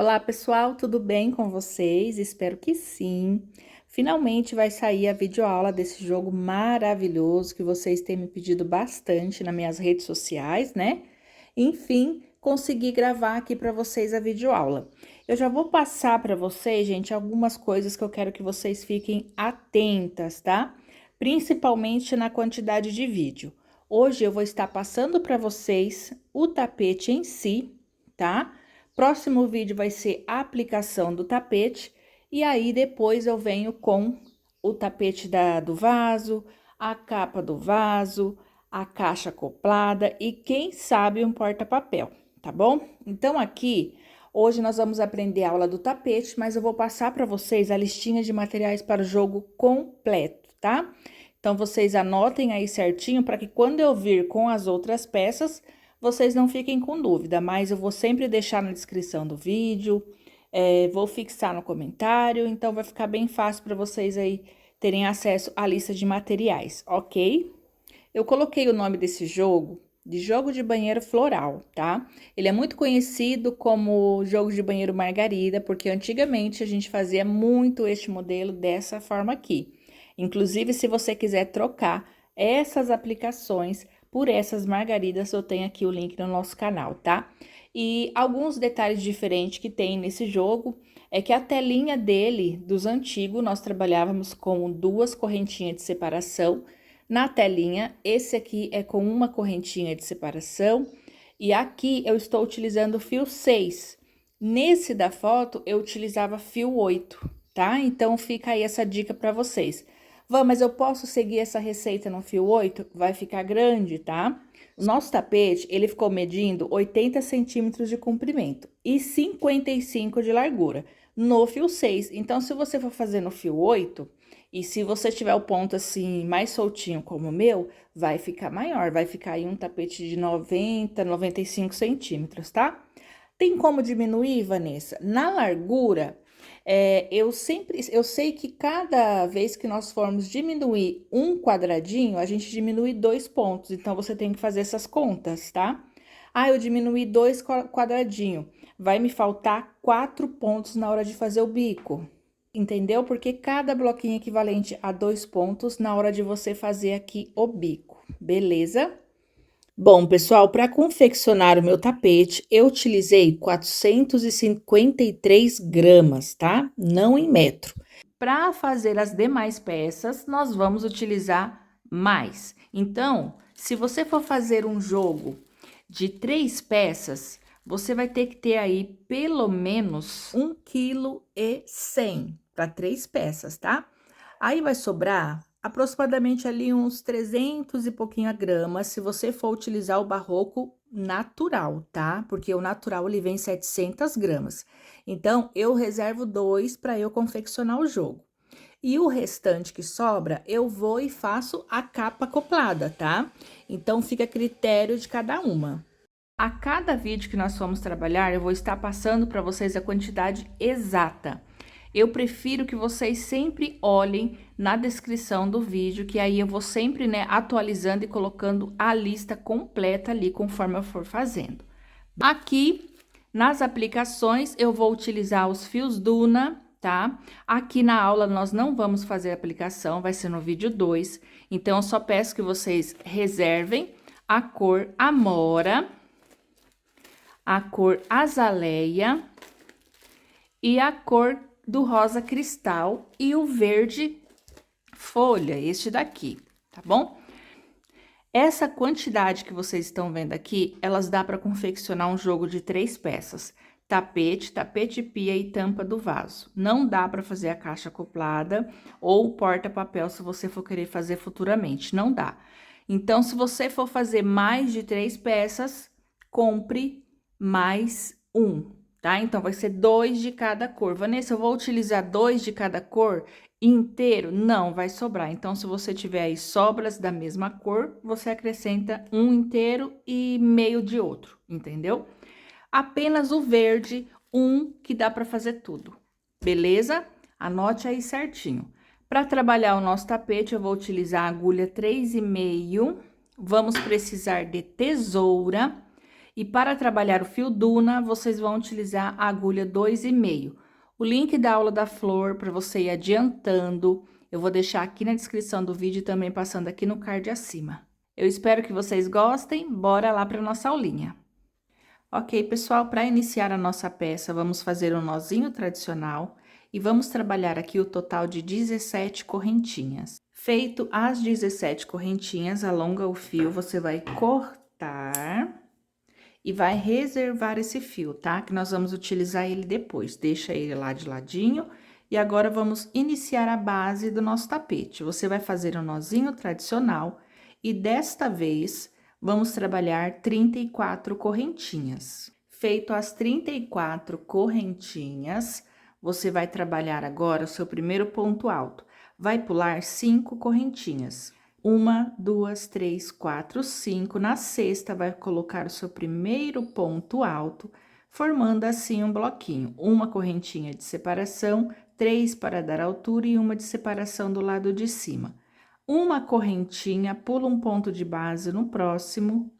Olá, pessoal, tudo bem com vocês? Espero que sim. Finalmente vai sair a videoaula desse jogo maravilhoso que vocês têm me pedido bastante nas minhas redes sociais, né? Enfim, consegui gravar aqui para vocês a videoaula. Eu já vou passar para vocês, gente, algumas coisas que eu quero que vocês fiquem atentas, tá? Principalmente na quantidade de vídeo. Hoje eu vou estar passando para vocês o tapete em si, tá? Próximo vídeo vai ser a aplicação do tapete, e aí depois eu venho com o tapete do vaso, a capa do vaso, a caixa acoplada e quem sabe um porta-papel, tá bom? Então aqui, hoje nós vamos aprender a aula do tapete, mas eu vou passar para vocês a listinha de materiais para o jogo completo, tá? Então vocês anotem aí certinho para que quando eu vir com as outras peças, vocês não fiquem com dúvida, mas eu vou sempre deixar na descrição do vídeo, vou fixar no comentário, então vai ficar bem fácil para vocês aí terem acesso à lista de materiais, ok? Eu coloquei o nome desse jogo de jogo de banheiro floral, tá? Ele é muito conhecido como jogo de banheiro margarida, porque antigamente a gente fazia muito este modelo dessa forma aqui. Inclusive, se você quiser trocar essas aplicações por essas margaridas, eu tenho aqui o link no nosso canal, tá? E alguns detalhes diferentes que tem nesse jogo é que a telinha dele, dos antigos, nós trabalhávamos com duas correntinhas de separação. Na telinha, esse aqui é com uma correntinha de separação. E aqui eu estou utilizando fio 6. Nesse da foto, eu utilizava fio 8, tá? Então, fica aí essa dica para vocês. Vã, mas eu posso seguir essa receita no fio 8? Vai ficar grande, tá? O nosso tapete, ele ficou medindo 80 centímetros de comprimento e 55 de largura no fio 6. Então, se você for fazer no fio 8, e se você tiver o ponto assim, mais soltinho como o meu, vai ficar maior, vai ficar aí um tapete de 90, 95 centímetros, tá? Tem como diminuir, Vanessa? Na largura, eu sei que cada vez que nós formos diminuir um quadradinho, a gente diminui 2 pontos, então você tem que fazer essas contas, tá? Ah, eu diminuí 2 quadradinhos, vai me faltar 4 pontos na hora de fazer o bico, entendeu? Porque cada bloquinho é equivalente a 2 pontos na hora de você fazer aqui o bico, beleza? Bom, pessoal, para confeccionar o meu tapete, eu utilizei 453 gramas, tá? Não em metro. Para fazer as demais peças, nós vamos utilizar mais. Então, se você for fazer um jogo de 3 peças, você vai ter que ter aí pelo menos 1,1 kg para 3 peças, tá? Aí vai sobrar aproximadamente ali uns 300 e pouquinho gramas, se você for utilizar o barroco natural, tá? Porque o natural, ele vem 700 gramas. Então, eu reservo 2 para eu confeccionar o jogo. E o restante que sobra, eu vou e faço a capa acoplada, tá? Então, fica a critério de cada uma. A cada vídeo que nós formos trabalhar, eu vou estar passando para vocês a quantidade exata. Eu prefiro que vocês sempre olhem na descrição do vídeo, que aí eu vou sempre, né, atualizando e colocando a lista completa ali, conforme eu for fazendo. Aqui, nas aplicações, eu vou utilizar os fios Duna, tá? Aqui na aula nós não vamos fazer aplicação, vai ser no vídeo 2. Então, eu só peço que vocês reservem a cor Amora, a cor Azaleia e a cor do rosa cristal e o verde folha, este daqui, tá bom? Essa quantidade que vocês estão vendo aqui, elas dá para confeccionar um jogo de 3 peças. Tapete, tapete pia e tampa do vaso. Não dá para fazer a caixa acoplada ou porta-papel se você for querer fazer futuramente, não dá. Então, se você for fazer mais de 3 peças, compre mais um, tá? Então, vai ser 2 de cada cor. Vanessa, eu vou utilizar 2 de cada cor inteiro? Não, vai sobrar. Então, se você tiver aí sobras da mesma cor, você acrescenta um inteiro e meio de outro, entendeu? Apenas o verde, um que dá para fazer tudo, beleza? Anote aí certinho. Para trabalhar o nosso tapete, eu vou utilizar a agulha 3,5. Vamos precisar de tesoura. E para trabalhar o fio Duna, vocês vão utilizar a agulha 2,5. O link da aula da flor, para você ir adiantando, eu vou deixar aqui na descrição do vídeo e também passando aqui no card acima. Eu espero que vocês gostem, bora lá para nossa aulinha. Ok, pessoal, para iniciar a nossa peça, vamos fazer um nozinho tradicional e vamos trabalhar aqui o total de 17 correntinhas. Feito as 17 correntinhas, alonga o fio, você vai cortar e vai reservar esse fio, tá? Que nós vamos utilizar ele depois. Deixa ele lá de ladinho. E agora, vamos iniciar a base do nosso tapete. Você vai fazer um nozinho tradicional e desta vez, vamos trabalhar 34 correntinhas. Feito as 34 correntinhas, você vai trabalhar agora o seu primeiro ponto alto. Vai pular 5 correntinhas. 1, 2, 3, 4, 5. Na sexta, vai colocar o seu primeiro ponto alto, formando assim um bloquinho. Uma correntinha de separação, 3 para dar altura e uma de separação do lado de cima. Uma correntinha, pula um ponto de base no próximo,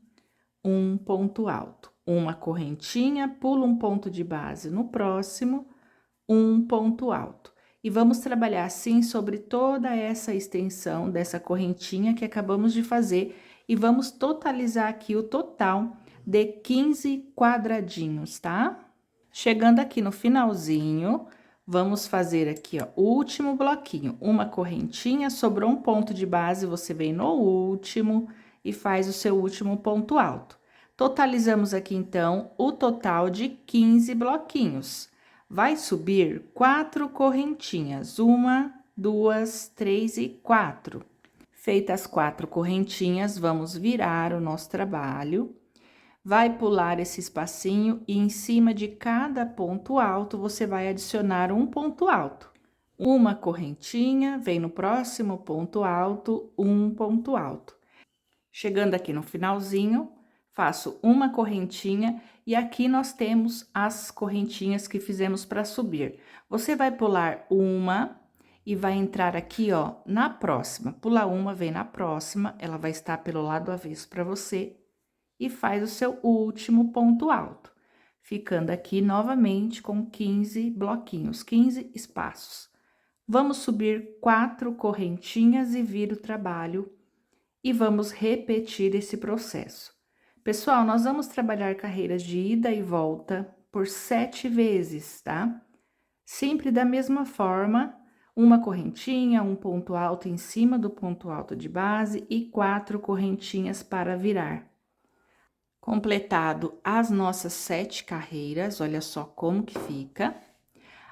um ponto alto. Uma correntinha, pula um ponto de base no próximo, um ponto alto. E vamos trabalhar assim sobre toda essa extensão dessa correntinha que acabamos de fazer e vamos totalizar aqui o total de 15 quadradinhos, tá? Chegando aqui no finalzinho, vamos fazer aqui, ó, o último bloquinho. Uma correntinha, sobrou um ponto de base, você vem no último e faz o seu último ponto alto. Totalizamos aqui, então, o total de 15 bloquinhos. Vai subir 4 correntinhas, 1, 2, 3 e 4. Feitas as 4 correntinhas, vamos virar o nosso trabalho. Vai pular esse espacinho e em cima de cada ponto alto, você vai adicionar um ponto alto. Uma correntinha, vem no próximo ponto alto, um ponto alto. Chegando aqui no finalzinho, faço uma correntinha e aqui nós temos as correntinhas que fizemos para subir. Você vai pular uma e vai entrar aqui, ó, na próxima. Pula uma, vem na próxima, ela vai estar pelo lado avesso para você e faz o seu último ponto alto, ficando aqui novamente com 15 bloquinhos, 15 espaços. Vamos subir 4 correntinhas e vir o trabalho e vamos repetir esse processo. Pessoal, nós vamos trabalhar carreiras de ida e volta por 7 vezes, tá? Sempre da mesma forma, uma correntinha, um ponto alto em cima do ponto alto de base e 4 correntinhas para virar. Completado as nossas 7 carreiras, olha só como que fica.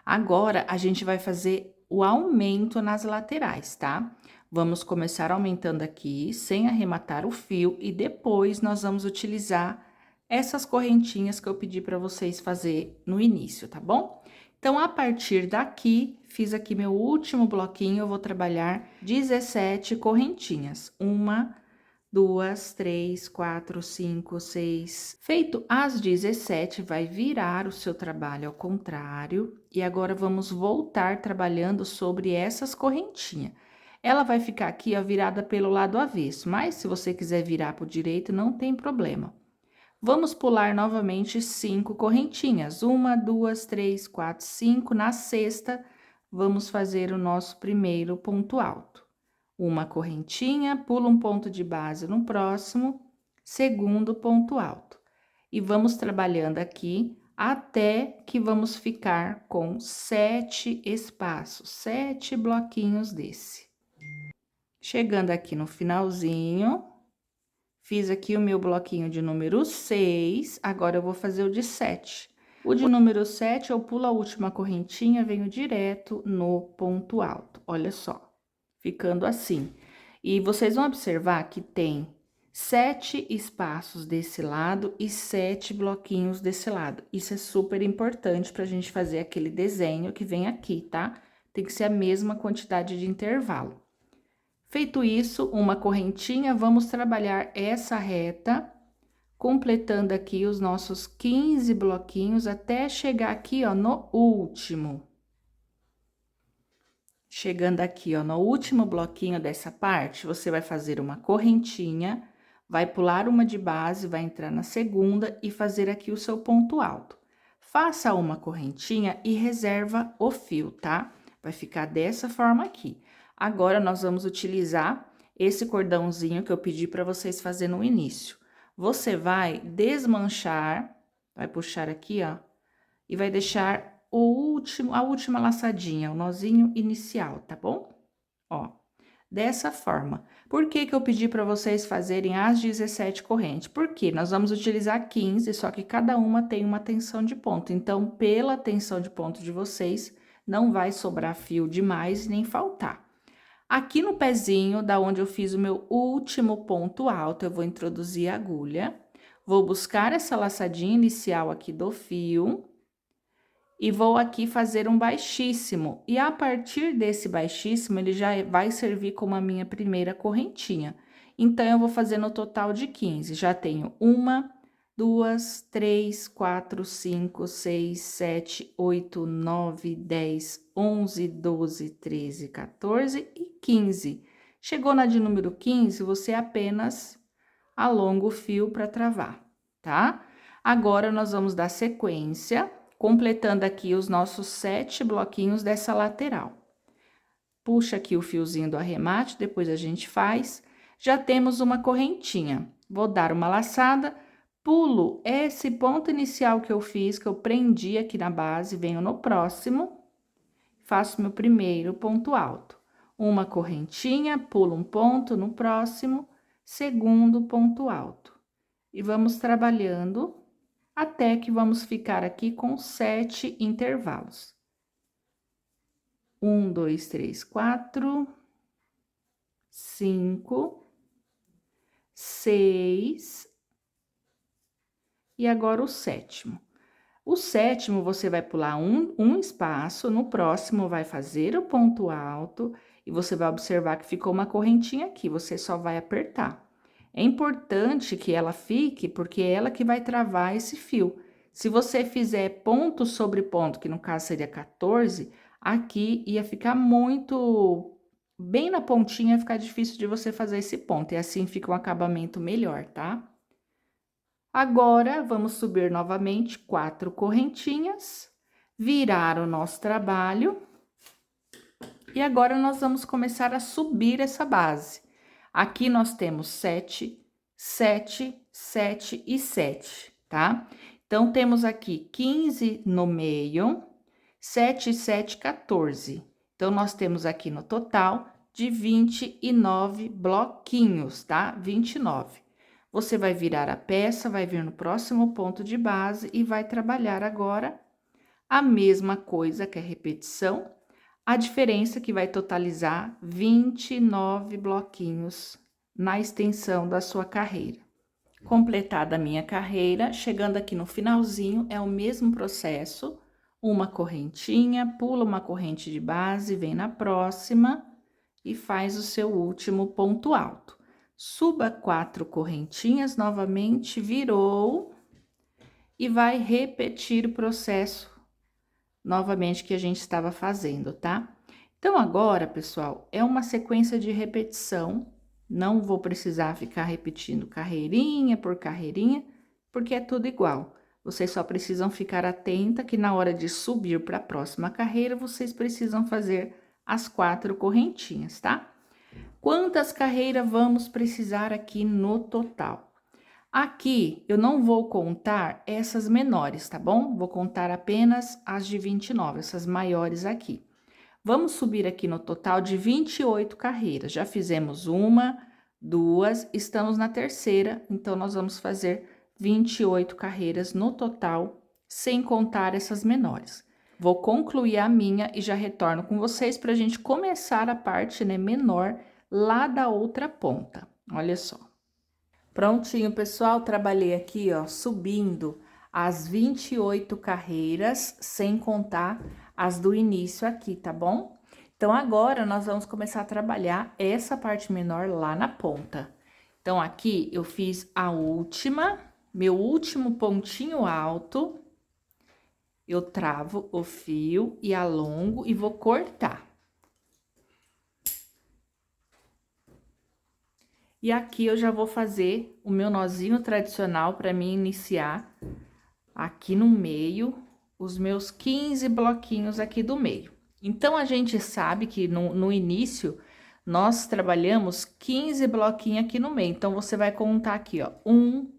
Agora, a gente vai fazer o aumento nas laterais, tá? Vamos começar aumentando aqui, sem arrematar o fio, e depois nós vamos utilizar essas correntinhas que eu pedi para vocês fazer no início, tá bom? Então, a partir daqui, fiz aqui meu último bloquinho, eu vou trabalhar 17 correntinhas. 1, 2, 3, 4, 5, 6. Feito as 17, vai virar o seu trabalho ao contrário. E agora, vamos voltar trabalhando sobre essas correntinhas. Ela vai ficar aqui, ó, virada pelo lado avesso, mas se você quiser virar pro direito, não tem problema. Vamos pular novamente 5 correntinhas. 1, 2, 3, 4, 5. Na sexta, vamos fazer o nosso primeiro ponto alto. Uma correntinha, pula um ponto de base no próximo, segundo ponto alto. E vamos trabalhando aqui até que vamos ficar com 7 espaços, 7 bloquinhos desse. Chegando aqui no finalzinho, fiz aqui o meu bloquinho de número 6, agora eu vou fazer o de 7. O de número 7, eu pulo a última correntinha, venho direto no ponto alto, olha só, ficando assim. E vocês vão observar que tem 7 espaços desse lado e 7 bloquinhos desse lado. Isso é super importante pra gente fazer aquele desenho que vem aqui, tá? Tem que ser a mesma quantidade de intervalo. Feito isso, uma correntinha, vamos trabalhar essa reta, completando aqui os nossos 15 bloquinhos até chegar aqui, ó, no último. Chegando aqui, ó, no último bloquinho dessa parte, você vai fazer uma correntinha, vai pular uma de base, vai entrar na segunda e fazer aqui o seu ponto alto. Faça uma correntinha e reserva o fio, tá? Vai ficar dessa forma aqui. Agora, nós vamos utilizar esse cordãozinho que eu pedi para vocês fazerem no início. Você vai desmanchar, vai puxar aqui, ó, e vai deixar a última laçadinha, o nozinho inicial, tá bom? Ó, dessa forma. Por que que eu pedi para vocês fazerem as 17 correntes? Porque nós vamos utilizar 15, só que cada uma tem uma tensão de ponto. Então, pela tensão de ponto de vocês, não vai sobrar fio demais nem faltar. Aqui no pezinho, da onde eu fiz o meu último ponto alto, eu vou introduzir a agulha. Vou buscar essa laçadinha inicial aqui do fio e vou aqui fazer um baixíssimo. E a partir desse baixíssimo, ele já vai servir como a minha primeira correntinha. Então, eu vou fazer no total de 15. Já tenho 1, 2, 3, 4, 5, 6, 7, 8, 9, 10, 11, 12, 13, 14 e 15. Chegou na de número 15, você apenas alonga o fio para travar, tá? Agora, nós vamos dar sequência, completando aqui os nossos 7 bloquinhos dessa lateral. Puxa aqui o fiozinho do arremate, depois a gente faz. Já temos uma correntinha. Vou dar uma laçada, pulo esse ponto inicial que eu fiz, que eu prendi aqui na base, venho no próximo, faço meu primeiro ponto alto. Uma correntinha, pulo um ponto no próximo, segundo ponto alto. E vamos trabalhando até que vamos ficar aqui com 7 intervalos. 1, 2, 3, 4, 5, 6, e agora o sétimo. O sétimo, você vai pular um espaço, no próximo vai fazer o ponto alto, e você vai observar que ficou uma correntinha aqui, você só vai apertar. É importante que ela fique, porque é ela que vai travar esse fio. Se você fizer ponto sobre ponto, que no caso seria 14, aqui ia ficar muito... Bem na pontinha, ia ficar difícil de você fazer esse ponto, e assim fica um acabamento melhor, tá? Agora, vamos subir novamente 4 correntinhas, virar o nosso trabalho, e agora nós vamos começar a subir essa base. Aqui nós temos 7, 7, 7 e 7, tá? Então, temos aqui 15 no meio, 7, 7, 14. Então, nós temos aqui no total de 29 bloquinhos, tá? 29. Você vai virar a peça, vai vir no próximo ponto de base e vai trabalhar agora a mesma coisa, que é repetição, a diferença que vai totalizar 29 bloquinhos na extensão da sua carreira. Completada a minha carreira, chegando aqui no finalzinho, é o mesmo processo, uma correntinha, pula uma corrente de base, vem na próxima e faz o seu último ponto alto. Suba 4 correntinhas novamente, virou e vai repetir o processo novamente que a gente estava fazendo, tá? Então, agora, pessoal, é uma sequência de repetição, não vou precisar ficar repetindo carreirinha por carreirinha, porque é tudo igual. Vocês só precisam ficar atenta que na hora de subir para a próxima carreira, vocês precisam fazer as 4 correntinhas, tá? Quantas carreiras vamos precisar aqui no total? Aqui, eu não vou contar essas menores, tá bom? Vou contar apenas as de 29, essas maiores aqui. Vamos subir aqui no total de 28 carreiras. Já fizemos uma, duas, estamos na terceira, então, nós vamos fazer 28 carreiras no total, sem contar essas menores. Vou concluir a minha e já retorno com vocês para a gente começar a parte, né, menor lá da outra ponta. Olha só. Prontinho, pessoal, trabalhei aqui, ó, subindo as 28 carreiras, sem contar as do início aqui, tá bom? Então, agora, nós vamos começar a trabalhar essa parte menor lá na ponta. Então, aqui, eu fiz a última, meu último pontinho alto, eu travo o fio e alongo e vou cortar. E aqui eu já vou fazer o meu nozinho tradicional para mim iniciar aqui no meio, os meus 15 bloquinhos aqui do meio. Então, a gente sabe que no início, nós trabalhamos 15 bloquinhos aqui no meio. Então, você vai contar aqui, ó, 1,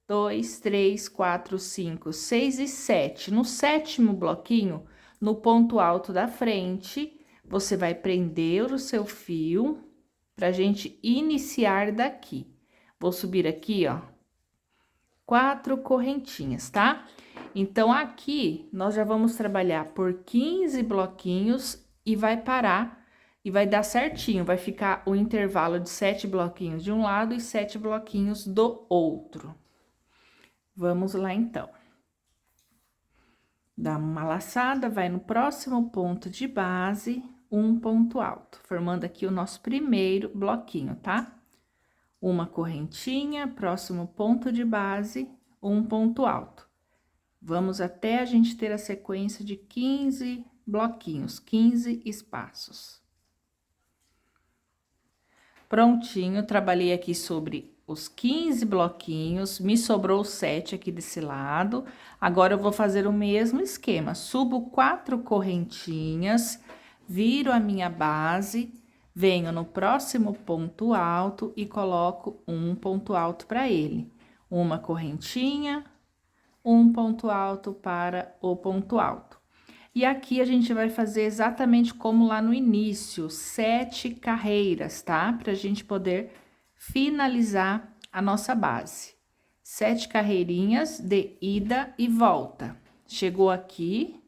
2, 3, 4, 5, 6 e 7. No sétimo bloquinho, no ponto alto da frente, você vai prender o seu fio pra gente iniciar daqui. Vou subir aqui, ó, 4 correntinhas, tá? Então, aqui, nós já vamos trabalhar por 15 bloquinhos e vai parar, e vai dar certinho, vai ficar o intervalo de 7 bloquinhos de um lado e 7 bloquinhos do outro. Vamos lá, então. Dá uma laçada, vai no próximo ponto de base, um ponto alto, formando aqui o nosso primeiro bloquinho, tá? Uma correntinha, próximo ponto de base, um ponto alto. Vamos até a gente ter a sequência de 15 bloquinhos, 15 espaços. Prontinho, trabalhei aqui sobre os 15 bloquinhos, me sobrou 7 aqui desse lado. Agora, eu vou fazer o mesmo esquema, subo 4 correntinhas, viro a minha base, venho no próximo ponto alto e coloco um ponto alto para ele. Uma correntinha, um ponto alto para o ponto alto. E aqui a gente vai fazer exatamente como lá no início, 7 carreiras, tá? Pra gente poder finalizar a nossa base. 7 carreirinhas de ida e volta. Chegou aqui,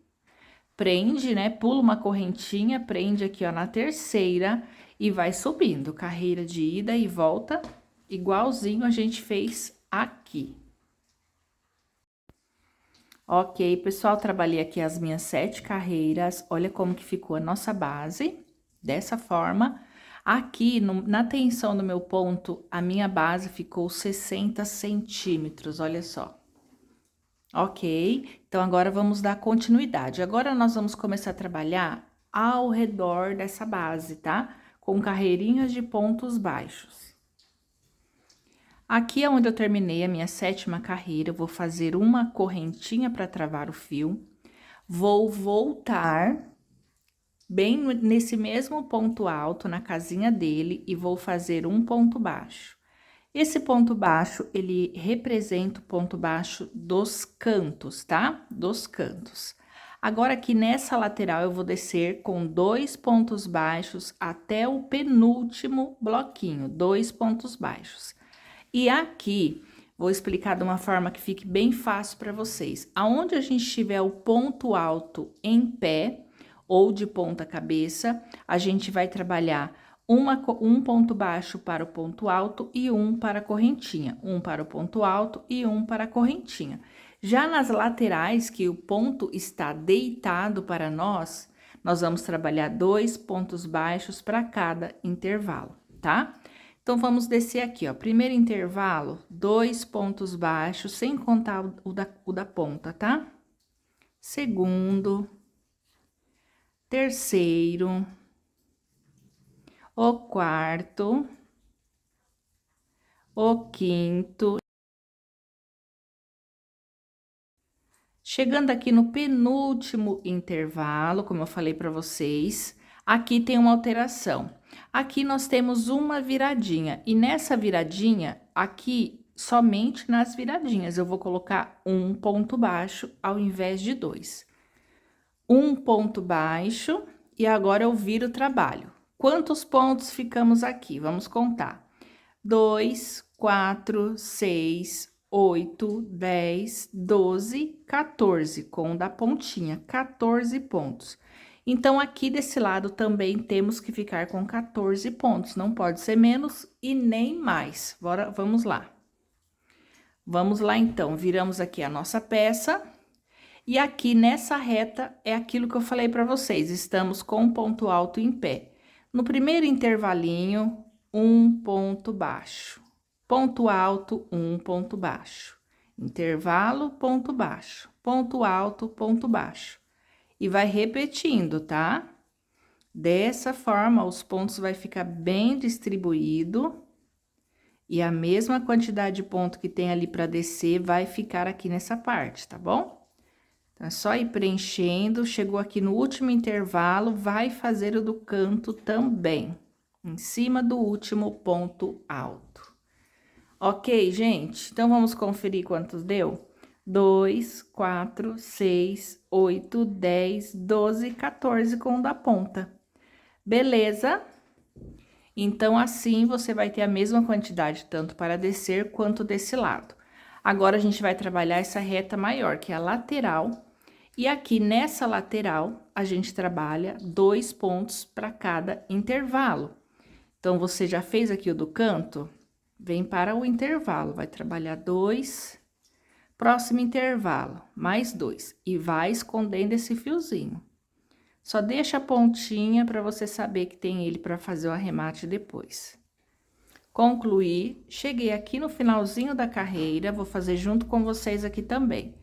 prende, né? Pula uma correntinha, prende aqui, ó, na terceira e vai subindo. Carreira de ida e volta, igualzinho a gente fez aqui. Ok, pessoal, trabalhei aqui as minhas 7 carreiras, olha como que ficou a nossa base, dessa forma. Aqui, na tensão do meu ponto, a minha base ficou 60 centímetros, olha só. Ok, então agora vamos dar continuidade. Agora, nós vamos começar a trabalhar ao redor dessa base, tá? Com carreirinhas de pontos baixos. Aqui é onde eu terminei a minha 7ª carreira, eu vou fazer uma correntinha para travar o fio, vou voltar bem nesse mesmo ponto alto, na casinha dele, e vou fazer um ponto baixo. Esse ponto baixo, ele representa o ponto baixo dos cantos, tá? Dos cantos. Agora, aqui nessa lateral, eu vou descer com 2 pontos baixos até o penúltimo bloquinho, 2 pontos baixos. E aqui, vou explicar de uma forma que fique bem fácil para vocês. Aonde a gente tiver o ponto alto em pé ou de ponta cabeça, a gente vai trabalhar um ponto baixo para o ponto alto e um para a correntinha. Um para o ponto alto e um para a correntinha. Já nas laterais, que o ponto está deitado para nós vamos trabalhar 2 pontos baixos para cada intervalo, tá? Então, vamos descer aqui, ó. Primeiro intervalo, 2 pontos baixos, sem contar o da ponta, tá? Segundo, terceiro, o quarto, o quinto. Chegando aqui no penúltimo intervalo, como eu falei para vocês, aqui tem uma alteração. Aqui nós temos uma viradinha, e nessa viradinha, aqui, somente nas viradinhas, eu vou colocar um ponto baixo ao invés de 2. Um ponto baixo, e agora eu viro o trabalho. Quantos pontos ficamos aqui? Vamos contar. 2, 4, 6, 8, 10, 12, 14, com o da pontinha, 14 pontos. Então, aqui desse lado também temos que ficar com 14 pontos, não pode ser menos e nem mais. Bora, vamos lá. Vamos lá, então, viramos aqui a nossa peça. E aqui nessa reta é aquilo que eu falei para vocês, estamos com um ponto alto em pé. No primeiro intervalinho, um ponto baixo. Ponto alto, um ponto baixo. Intervalo, ponto baixo. Ponto alto, ponto baixo. E vai repetindo, tá? Dessa forma, os pontos vai ficar bem distribuído. E a mesma quantidade de ponto que tem ali para descer vai ficar aqui nessa parte, tá bom? Então, é só ir preenchendo, chegou aqui no último intervalo, vai fazer o do canto também, em cima do último ponto alto. Ok, gente? Então, vamos conferir quantos deu? 2, 4, 6, 8, 10, 12, 14 com o da ponta. Beleza? Então, assim, você vai ter a mesma quantidade, tanto para descer quanto desse lado. Agora, a gente vai trabalhar essa reta maior, que é a lateral. E aqui, nessa lateral, a gente trabalha 2 pontos para cada intervalo. Então, você já fez aqui o do canto? Vem para o intervalo, vai trabalhar 2, próximo intervalo, mais 2. E vai escondendo esse fiozinho. Só deixa a pontinha para você saber que tem ele para fazer o arremate depois. Concluí, cheguei aqui no finalzinho da carreira, vou fazer junto com vocês aqui também.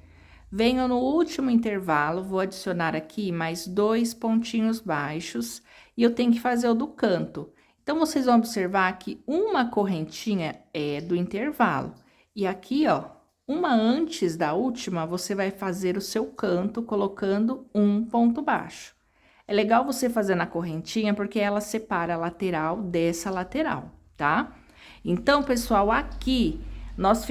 Venho no último intervalo, vou adicionar aqui mais 2 pontinhos baixos e eu tenho que fazer o do canto. Então, vocês vão observar que uma correntinha é do intervalo. E aqui, ó, uma antes da última, você vai fazer o seu canto colocando um ponto baixo. É legal você fazer na correntinha, porque ela separa a lateral dessa lateral, tá? Então, pessoal, aqui nós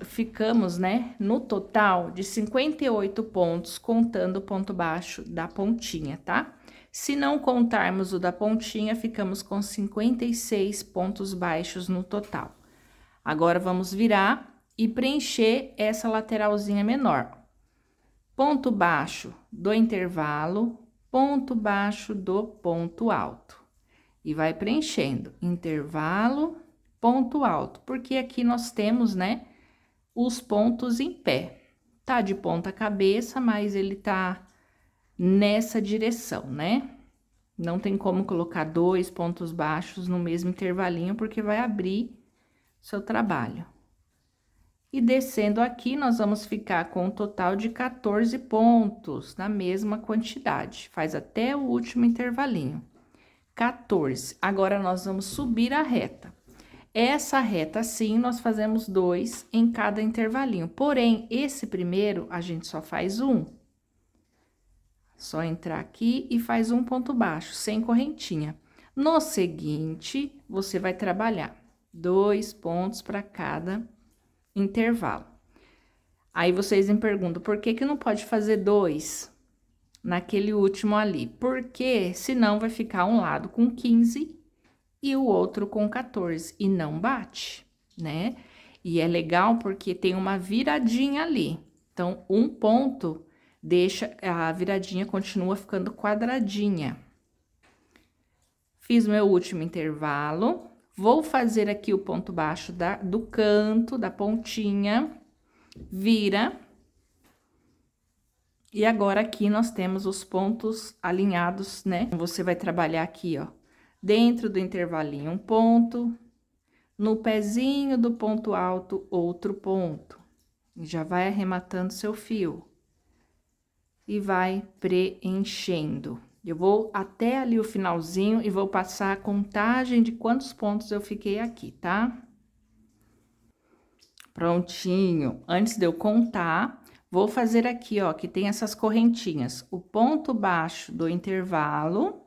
ficamos, né, no total de 58 pontos, contando o ponto baixo da pontinha, tá? Se não contarmos o da pontinha, ficamos com 56 pontos baixos no total. Agora, vamos virar e preencher essa lateralzinha menor. Ponto baixo do intervalo, ponto baixo do ponto alto. E vai preenchendo, intervalo, ponto alto, porque aqui nós temos, né, os pontos em pé. Tá de ponta cabeça, mas ele tá nessa direção, né? Não tem como colocar 2 pontos baixos no mesmo intervalinho, porque vai abrir seu trabalho. E descendo aqui, nós vamos ficar com um total de 14 pontos, na mesma quantidade. Faz até o último intervalinho. 14. Agora, nós vamos subir a reta. Essa reta, assim, nós fazemos 2 em cada intervalinho. Porém, esse primeiro, a gente só faz um. Só entrar aqui e faz um ponto baixo, sem correntinha. No seguinte, você vai trabalhar 2 pontos para cada intervalo. Aí, vocês me perguntam, por que que não pode fazer 2 naquele último ali? Porque senão vai ficar um lado com 15 e o outro com 14, e não bate, né? E é legal porque tem uma viradinha ali. Então, um ponto deixa, a viradinha continua ficando quadradinha. Fiz meu último intervalo. Vou fazer aqui o ponto baixo do canto, da pontinha, vira. E agora, aqui, nós temos os pontos alinhados, né? Você vai trabalhar aqui, ó, dentro do intervalinho, um ponto, no pezinho do ponto alto, outro ponto. E já vai arrematando seu fio. E vai preenchendo. Eu vou até ali o finalzinho e vou passar a contagem de quantos pontos eu fiquei aqui, tá? Prontinho. Antes de eu contar, vou fazer aqui, ó, que tem essas correntinhas. O ponto baixo do intervalo.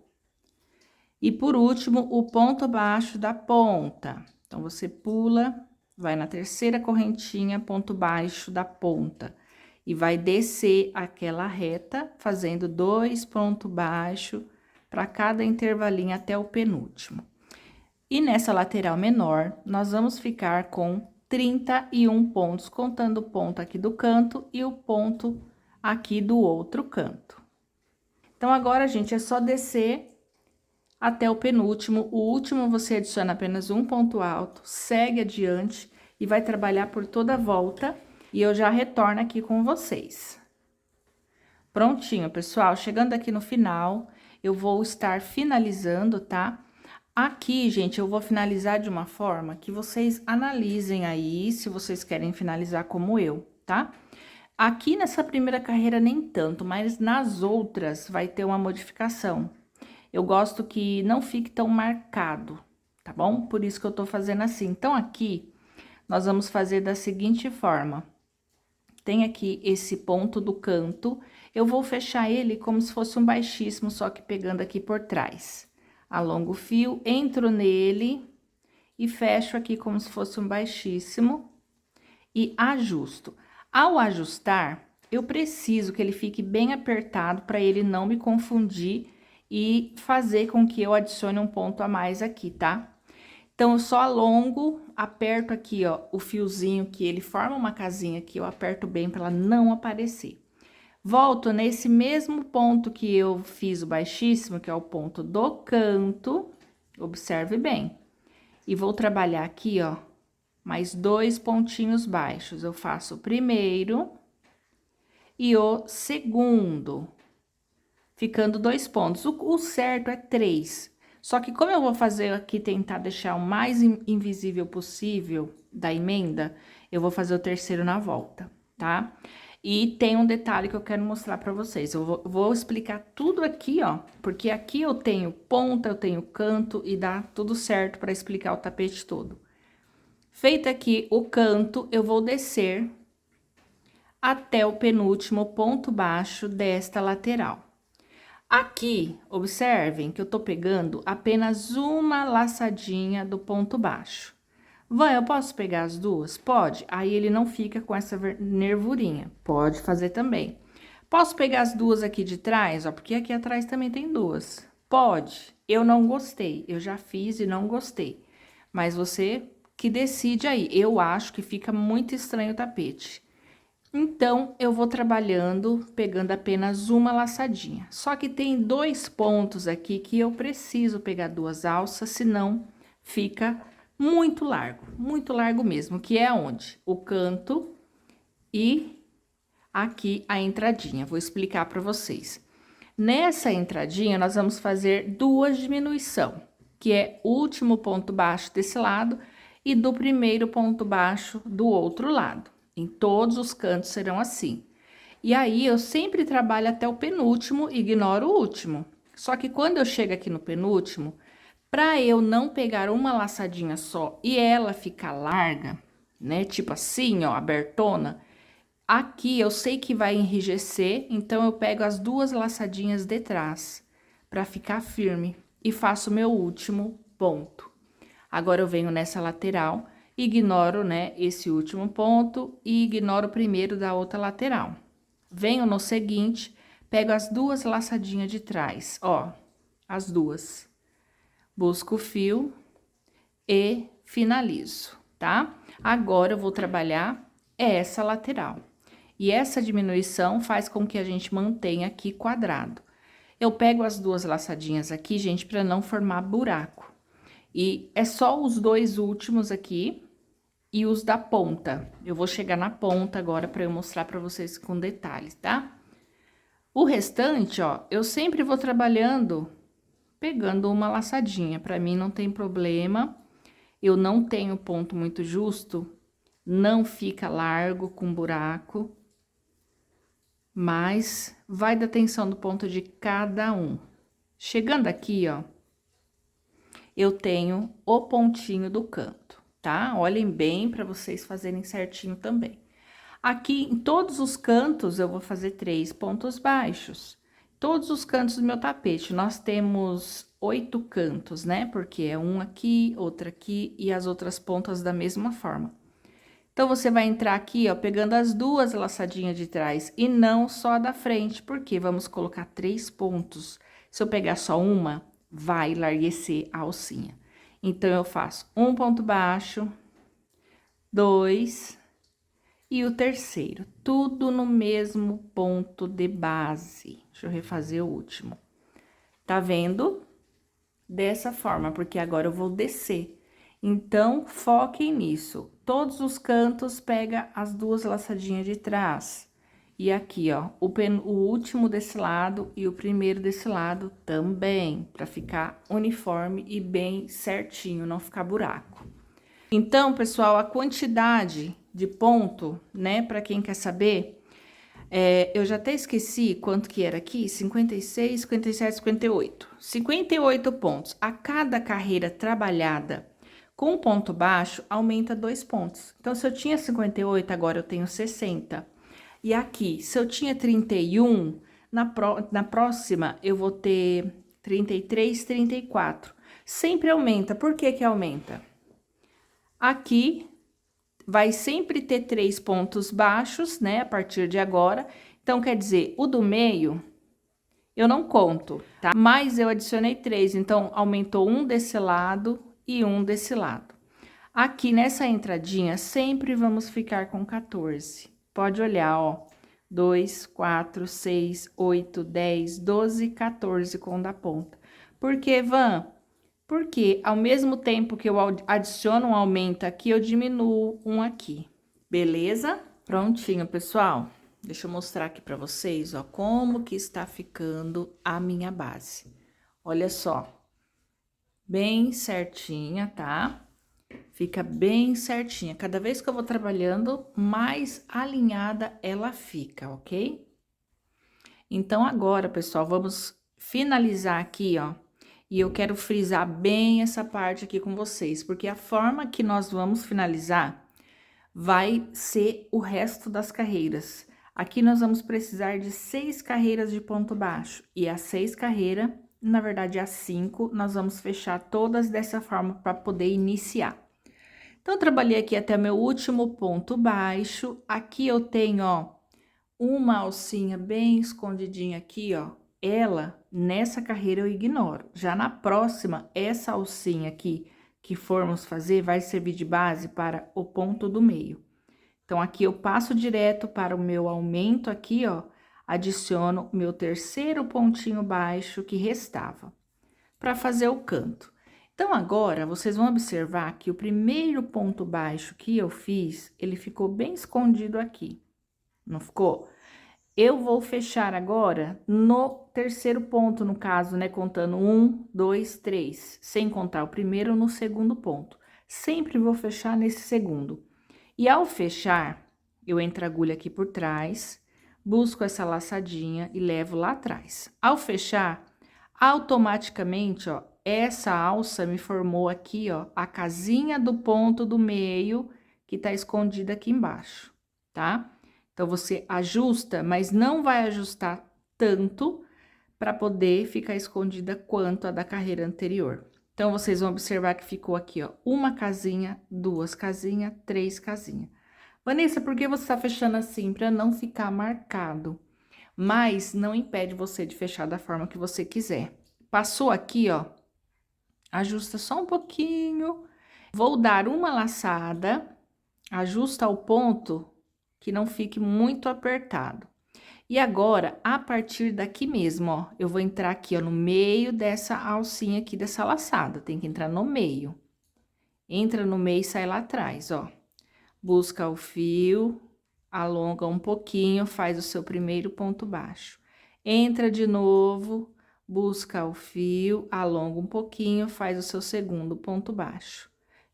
E, por último, o ponto baixo da ponta. Então, você pula, vai na terceira correntinha, ponto baixo da ponta. E vai descer aquela reta, fazendo 2 pontos baixos para cada intervalinho até o penúltimo. E nessa lateral menor, nós vamos ficar com 31 pontos, contando o ponto aqui do canto e o ponto aqui do outro canto. Então, agora, gente, é só descer até o penúltimo. O último você adiciona apenas um ponto alto, segue adiante e vai trabalhar por toda a volta. E eu já retorno aqui com vocês. Prontinho, pessoal. Chegando aqui no final, eu vou estar finalizando, tá? Aqui, gente, eu vou finalizar de uma forma que vocês analisem aí, se vocês querem finalizar como eu, tá? Aqui nessa primeira carreira nem tanto, mas nas outras vai ter uma modificação. Eu gosto que não fique tão marcado, tá bom? Por isso que eu tô fazendo assim. Então, aqui, nós vamos fazer da seguinte forma. Tem aqui esse ponto do canto, eu vou fechar ele como se fosse um baixíssimo, só que pegando aqui por trás. Alongo o fio, entro nele e fecho aqui como se fosse um baixíssimo e ajusto. Ao ajustar, eu preciso que ele fique bem apertado para ele não me confundir e fazer com que eu adicione um ponto a mais aqui, tá? Então, eu só alongo, aperto aqui, ó, o fiozinho que ele forma uma casinha aqui, eu aperto bem para ela não aparecer. Volto nesse mesmo ponto que eu fiz o baixíssimo, que é o ponto do canto, observe bem. E vou trabalhar aqui, ó, mais 2 pontinhos baixos. Eu faço o primeiro e o segundo, ficando 2 pontos. O certo é 3. Só que como eu vou fazer aqui, tentar deixar o mais invisível possível da emenda, eu vou fazer o terceiro na volta, tá? E tem um detalhe que eu quero mostrar pra vocês. Eu vou explicar tudo aqui, ó, porque aqui eu tenho ponta, eu tenho canto e dá tudo certo pra explicar o tapete todo. Feito aqui o canto, eu vou descer até o penúltimo ponto baixo desta lateral. Aqui, observem que eu tô pegando apenas uma laçadinha do ponto baixo. Vai, eu posso pegar as duas? Pode. Aí ele não fica com essa nervurinha. Pode fazer também. Posso pegar as duas aqui de trás, ó, porque aqui atrás também tem duas. Pode. Eu não gostei. Eu já fiz e não gostei. Mas você que decide aí. Eu acho que fica muito estranho o tapete. Então, eu vou trabalhando, pegando apenas uma laçadinha. Só que tem 2 pontos aqui que eu preciso pegar 2 alças, senão fica muito largo mesmo, que é onde? O canto e aqui a entradinha. Vou explicar para vocês. Nessa entradinha, nós vamos fazer 2 diminuição, que é o último ponto baixo desse lado e do primeiro ponto baixo do outro lado. Em todos os cantos serão assim. E aí, eu sempre trabalho até o penúltimo, ignoro o último. Só que quando eu chego aqui no penúltimo, para eu não pegar uma laçadinha só e ela ficar larga, né? Tipo assim, ó, abertona. Aqui eu sei que vai enrijecer, então eu pego as 2 laçadinhas de trás para ficar firme e faço o meu último ponto. Agora eu venho nessa lateral, ignoro, né, esse último ponto e ignoro o primeiro da outra lateral. Venho no seguinte, pego as 2 laçadinhas de trás, ó, as 2. Busco o fio e finalizo, tá? Agora eu vou trabalhar essa lateral. E essa diminuição faz com que a gente mantenha aqui quadrado. Eu pego as 2 laçadinhas aqui, gente, para não formar buraco. E é só os 2 últimos aqui e os da ponta. Eu vou chegar na ponta agora para eu mostrar para vocês com detalhes, tá? O restante, ó, eu sempre vou trabalhando pegando uma laçadinha. Para mim não tem problema. Eu não tenho ponto muito justo, não fica largo com buraco, mas vai da tensão do ponto de cada um. Chegando aqui, ó, eu tenho o pontinho do canto, tá? Olhem bem para vocês fazerem certinho também. Aqui, em todos os cantos, eu vou fazer 3 pontos baixos. Todos os cantos do meu tapete, nós temos 8 cantos, né? Porque é um aqui, outro aqui e as outras pontas da mesma forma. Então, você vai entrar aqui, ó, pegando as 2 laçadinhas de trás e não só a da frente, porque vamos colocar 3 pontos. Se eu pegar só uma, vai larguecer a alcinha. Então, eu faço um ponto baixo, 2 e o terceiro, tudo no mesmo ponto de base. Deixa eu refazer o último. Tá vendo? Dessa forma, porque agora eu vou descer. Então, foquem nisso. Todos os cantos, pega as 2 laçadinhas de trás. E aqui, ó, o último desse lado e o primeiro desse lado também, para ficar uniforme e bem certinho, não ficar buraco. Então, pessoal, a quantidade de ponto, né, para quem quer saber, Eu já até esqueci quanto que era aqui, 56, 57, 58. 58 pontos. A cada carreira trabalhada com ponto baixo, aumenta 2 pontos. Então, se eu tinha 58, agora eu tenho 60. E aqui, se eu tinha 31, na próxima eu vou ter 33, 34. Sempre aumenta. Por que que aumenta? Aqui vai sempre ter 3 pontos baixos, né, a partir de agora. Então, quer dizer, o do meio, eu não conto, tá? Mas eu adicionei 3, então, aumentou um desse lado e um desse lado. Aqui, nessa entradinha, sempre vamos ficar com 14. Pode olhar, ó. 2, 4, 6, 8, 10, 12, 14 com o da ponta. Por que, Van? Porque ao mesmo tempo que eu adiciono um aumento aqui, eu diminuo um aqui. Beleza? Prontinho, pessoal. Deixa eu mostrar aqui pra vocês, ó, como que está ficando a minha base. Olha só. Bem certinha, tá? Fica bem certinha. Cada vez que eu vou trabalhando, mais alinhada ela fica, ok? Então, agora, pessoal, vamos finalizar aqui, ó. E eu quero frisar bem essa parte aqui com vocês, porque a forma que nós vamos finalizar vai ser o resto das carreiras. Aqui nós vamos precisar de 6 carreiras de ponto baixo. E as 6 carreiras, na verdade, as 5, nós vamos fechar todas dessa forma para poder iniciar. Então, eu trabalhei aqui até meu último ponto baixo. Aqui eu tenho, ó, uma alcinha bem escondidinha aqui, ó. Ela, nessa carreira, eu ignoro. Já na próxima, essa alcinha aqui que formos fazer vai servir de base para o ponto do meio. Então, aqui eu passo direto para o meu aumento aqui, ó. Adiciono meu terceiro pontinho baixo que restava, para fazer o canto. Então, agora, vocês vão observar que o primeiro ponto baixo que eu fiz, ele ficou bem escondido aqui, não ficou? Eu vou fechar agora no terceiro ponto, no caso, né? Contando 1, 2, 3, sem contar o primeiro no segundo ponto. Sempre vou fechar nesse segundo. E ao fechar, eu entro a agulha aqui por trás, busco essa laçadinha e levo lá atrás. Ao fechar, automaticamente, ó, essa alça me formou aqui, ó, a casinha do ponto do meio que tá escondida aqui embaixo, tá? Então, você ajusta, mas não vai ajustar tanto para poder ficar escondida quanto a da carreira anterior. Então, vocês vão observar que ficou aqui, ó, uma casinha, 2 casinhas, 3 casinhas. Vanessa, por que você tá fechando assim? Para não ficar marcado. Mas não impede você de fechar da forma que você quiser. Passou aqui, ó, ajusta só um pouquinho. Vou dar uma laçada, ajusta ao ponto que não fique muito apertado. E agora, a partir daqui mesmo, ó, eu vou entrar aqui, ó, no meio dessa alcinha aqui, dessa laçada. Tem que entrar no meio. Entra no meio e sai lá atrás, ó. Busca o fio, alonga um pouquinho, faz o seu primeiro ponto baixo. Entra de novo, busca o fio, alonga um pouquinho, faz o seu segundo ponto baixo.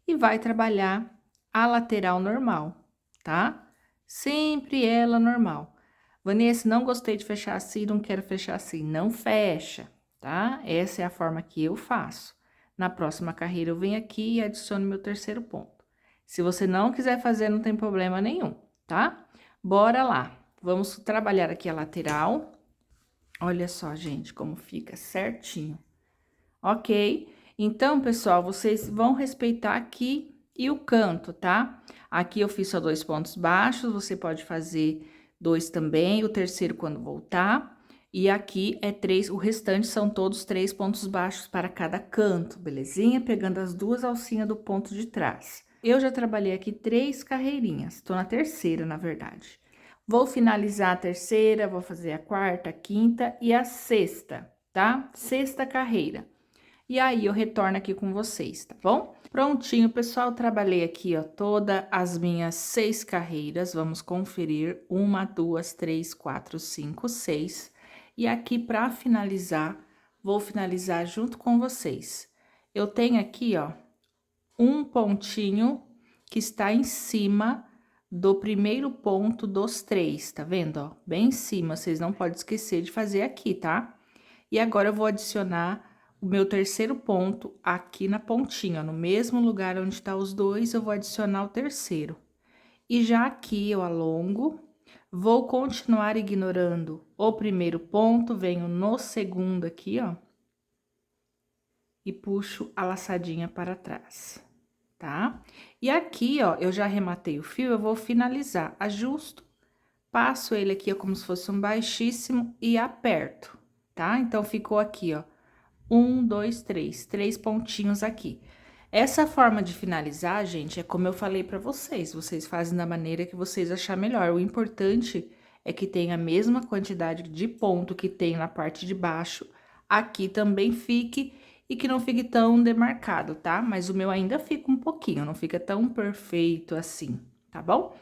E vai trabalhar a lateral normal, tá? Sempre ela normal. Vanessa, não gostei de fechar assim, não quero fechar assim. Não fecha, tá? Essa é a forma que eu faço. Na próxima carreira, eu venho aqui e adiciono meu terceiro ponto. Se você não quiser fazer, não tem problema nenhum, tá? Bora lá. Vamos trabalhar aqui a lateral. Olha só, gente, como fica certinho. Ok? Então, pessoal, vocês vão respeitar aqui e o canto, tá? Aqui eu fiz só 2 pontos baixos, você pode fazer 2 também, o terceiro quando voltar. E aqui é 3, o restante são todos 3 pontos baixos para cada canto, belezinha? Pegando as 2 alcinhas do ponto de trás. Eu já trabalhei aqui 3 carreirinhas, tô na terceira, na verdade. Vou finalizar a terceira, vou fazer a quarta, a quinta e a sexta, tá? Sexta carreira. E aí, eu retorno aqui com vocês, tá bom? Prontinho, pessoal, trabalhei aqui, ó, todas as minhas 6 carreiras. Vamos conferir. 1, 2, 3, 4, 5, 6. E aqui, pra finalizar, vou finalizar junto com vocês. Eu tenho aqui, ó, um pontinho que está em cima do primeiro ponto dos 3, tá vendo, ó? Bem em cima, vocês não podem esquecer de fazer aqui, tá? E agora eu vou adicionar o meu terceiro ponto aqui na pontinha, ó, no mesmo lugar onde tá os dois, eu vou adicionar o terceiro. E já aqui eu alongo, vou continuar ignorando o primeiro ponto, venho no segundo aqui, ó, e puxo a laçadinha para trás, tá? E aqui, ó, eu já arrematei o fio, eu vou finalizar, ajusto, passo ele aqui, ó, como se fosse um baixíssimo e aperto, tá? Então, ficou aqui, ó, 1, 2, 3, 3 pontinhos aqui. Essa forma de finalizar, gente, é como eu falei pra vocês, vocês fazem da maneira que vocês achar melhor. O importante é que tenha a mesma quantidade de ponto que tem na parte de baixo, aqui também fique e que não fique tão demarcado, tá? Mas o meu ainda fica um pouquinho, não fica tão perfeito assim, tá bom?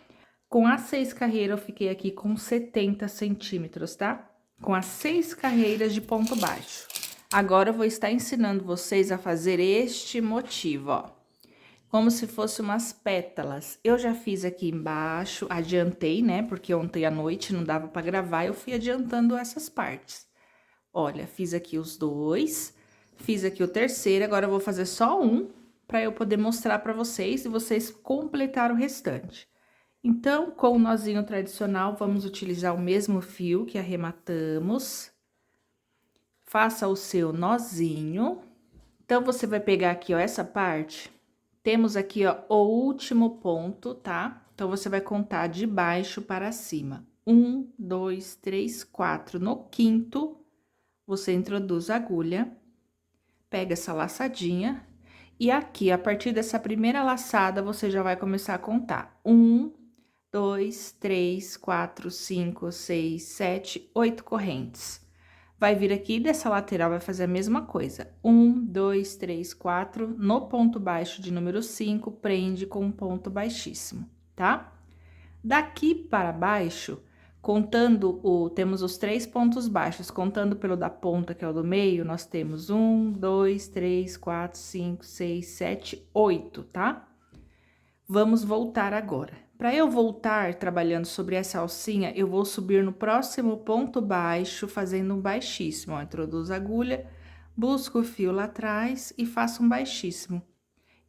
Com as 6 carreiras, eu fiquei aqui com 70 centímetros, tá? Com as 6 carreiras de ponto baixo. Agora, eu vou estar ensinando vocês a fazer este motivo, ó. Como se fosse umas pétalas. Eu já fiz aqui embaixo, adiantei, né? Porque ontem à noite não dava pra gravar, eu fui adiantando essas partes. Olha, fiz aqui os dois, fiz aqui o terceiro, agora eu vou fazer só um, pra eu poder mostrar pra vocês e vocês completar o restante. Então, com o nozinho tradicional, vamos utilizar o mesmo fio que arrematamos. Faça o seu nozinho. Então, você vai pegar aqui, ó, essa parte. Temos aqui, ó, o último ponto, tá? Então, você vai contar de baixo para cima. 1, 2, 3, 4. No quinto, você introduz a agulha, pega essa laçadinha. E aqui, a partir dessa primeira laçada, você já vai começar a contar. 1, 2, 3, 4, 5, 6, 7, 8 correntes. Vai vir aqui dessa lateral, vai fazer a mesma coisa. 1, 2, 3, 4, no ponto baixo de número 5, prende com um ponto baixíssimo, tá? Daqui para baixo, temos os 3 pontos baixos, contando pelo da ponta, que é o do meio, nós temos 1, 2, 3, 4, 5, 6, 7, 8, tá? Vamos voltar agora. Para eu voltar trabalhando sobre essa alcinha, eu vou subir no próximo ponto baixo, fazendo um baixíssimo. Ó, introduzo a agulha, busco o fio lá atrás e faço um baixíssimo.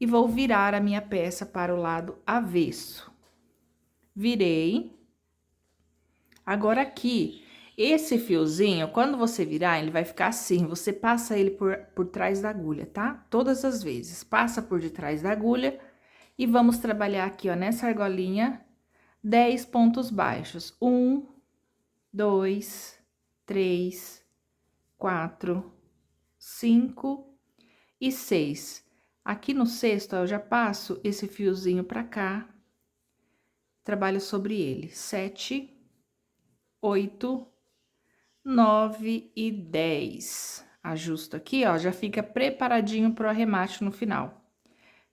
E vou virar a minha peça para o lado avesso. Virei. Agora aqui, esse fiozinho, quando você virar, ele vai ficar assim, você passa ele por trás da agulha, tá? Todas as vezes, passa por detrás da agulha. E vamos trabalhar aqui, ó, nessa argolinha, 10 pontos baixos. 1, 2, 3, 4, 5 e 6. Aqui no sexto, ó, eu já passo esse fiozinho pra cá, trabalho sobre ele. 7, 8, 9 e 10. Ajusto aqui, ó, já fica preparadinho pro arremate no final.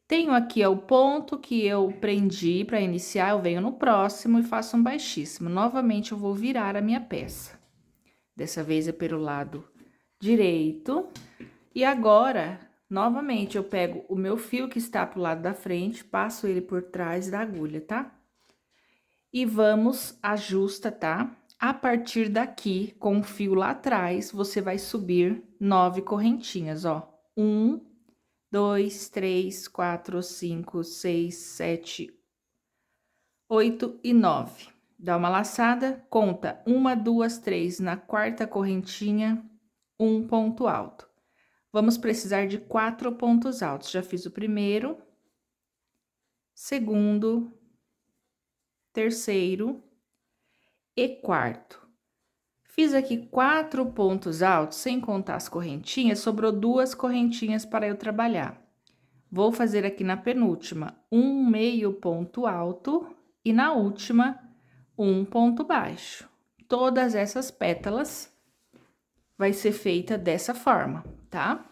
Tenho aqui, ó, o ponto que eu prendi para iniciar, eu venho no próximo e faço um baixíssimo. Novamente, eu vou virar a minha peça. Dessa vez é pelo lado direito. E agora, novamente, eu pego o meu fio que está pro lado da frente, passo ele por trás da agulha, tá? E vamos, ajusta, tá? A partir daqui, com o fio lá atrás, você vai subir 9 correntinhas, ó. 1, 2, 3, 4, 5, 6, 7, 8 e 9. Dá uma laçada, conta 1, 2, 3 na quarta correntinha, um ponto alto. Vamos precisar de 4 pontos altos. Já fiz o primeiro, segundo, terceiro e quarto. Fiz aqui 4 pontos altos, sem contar as correntinhas, sobrou 2 correntinhas para eu trabalhar. Vou fazer aqui na penúltima um meio ponto alto e na última um ponto baixo. Todas essas pétalas vai ser feita dessa forma, tá?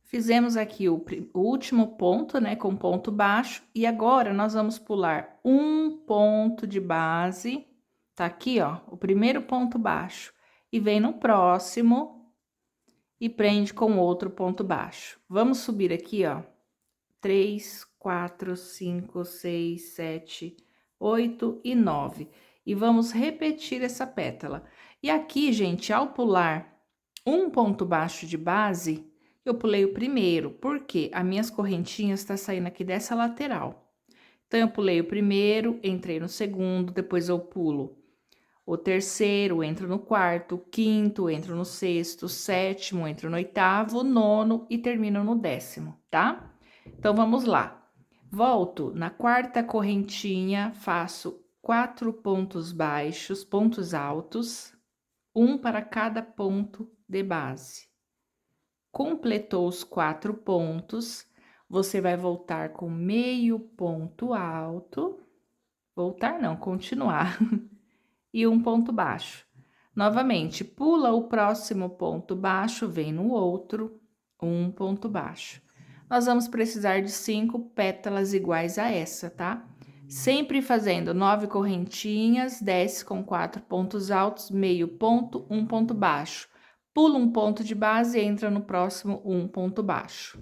Fizemos aqui o último ponto, né, com ponto baixo, e agora nós vamos pular um ponto de base, tá aqui, ó, o primeiro ponto baixo, e vem no próximo e prende com outro ponto baixo. Vamos subir aqui, ó. 3, 4, 5, 6, 7, 8 e 9. E vamos repetir essa pétala. E aqui, gente, ao pular um ponto baixo de base, eu pulei o primeiro, porque as minhas correntinhas tá saindo aqui dessa lateral. Então, eu pulei o primeiro, entrei no segundo, depois eu pulo o terceiro, entro no quarto, o quinto, entro no sexto, o sétimo, entro no oitavo, o nono e termino no 10º, tá? Então, vamos lá. Volto na quarta correntinha, faço 4 pontos baixos, pontos altos, um para cada ponto de base. Completou os 4 pontos, você vai voltar com meio ponto alto, voltar não, continuar, e um ponto baixo. Novamente, pula o próximo ponto baixo, vem no outro, um ponto baixo. Nós vamos precisar de 5 pétalas iguais a essa, tá? Sempre fazendo 9 correntinhas, desce com 4 pontos altos, meio ponto, um ponto baixo. Pula um ponto de base e entra no próximo um ponto baixo.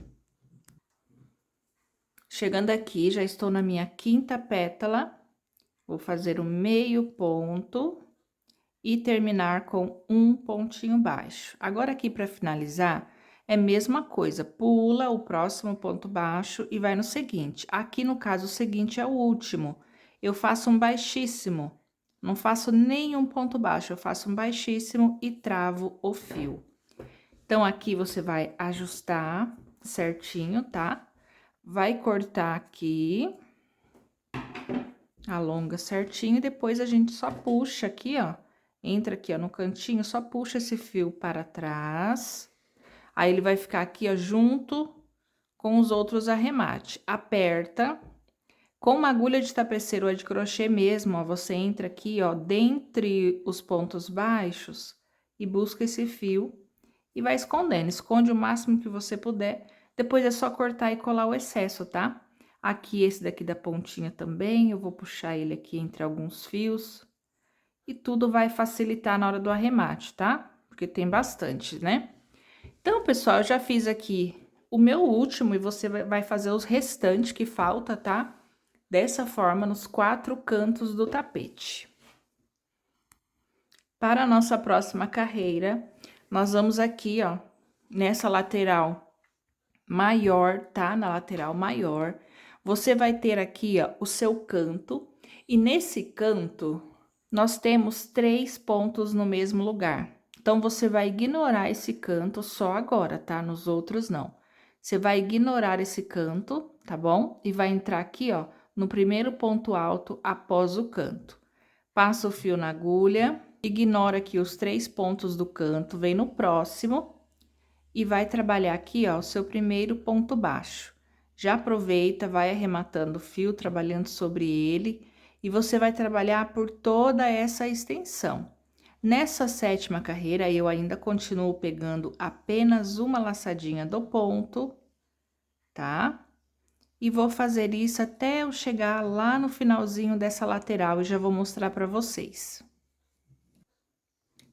Chegando aqui, já estou na minha quinta pétala, vou fazer o meio ponto e terminar com um pontinho baixo. Agora, aqui para finalizar, é a mesma coisa, pula o próximo ponto baixo e vai no seguinte. Aqui, no caso, o seguinte é o último. Eu faço um baixíssimo, não faço nenhum ponto baixo, eu faço um baixíssimo e travo o fio. Então, aqui você vai ajustar certinho, tá? Vai cortar aqui, alonga certinho e depois a gente só puxa aqui, ó. Entra aqui, ó, no cantinho, só puxa esse fio para trás. Aí, ele vai ficar aqui, ó, junto com os outros arremates. Aperta. Com uma agulha de tapeceiro ou de crochê mesmo, ó, você entra aqui, ó, dentre os pontos baixos e busca esse fio e vai escondendo. Esconde o máximo que você puder. Depois é só cortar e colar o excesso, tá? Aqui, esse daqui da pontinha também, eu vou puxar ele aqui entre alguns fios. E tudo vai facilitar na hora do arremate, tá? Porque tem bastante, né? Então, pessoal, eu já fiz aqui o meu último e você vai fazer os restantes que falta, tá? Dessa forma, nos 4 cantos do tapete. Para a nossa próxima carreira, nós vamos aqui, ó, nessa lateral maior, tá? Na lateral maior, você vai ter aqui, ó, o seu canto, e nesse canto, nós temos 3 pontos no mesmo lugar. Então, você vai ignorar esse canto só agora, tá? Nos outros, não. Você vai ignorar esse canto, tá bom? E vai entrar aqui, ó, no primeiro ponto alto após o canto. Passa o fio na agulha, ignora aqui os 3 pontos do canto, vem no próximo e vai trabalhar aqui, ó, o seu primeiro ponto baixo. Já aproveita, vai arrematando o fio, trabalhando sobre ele, e você vai trabalhar por toda essa extensão. Nessa 7ª carreira, eu ainda continuo pegando apenas uma laçadinha do ponto, tá? E vou fazer isso até eu chegar lá no finalzinho dessa lateral e já vou mostrar para vocês.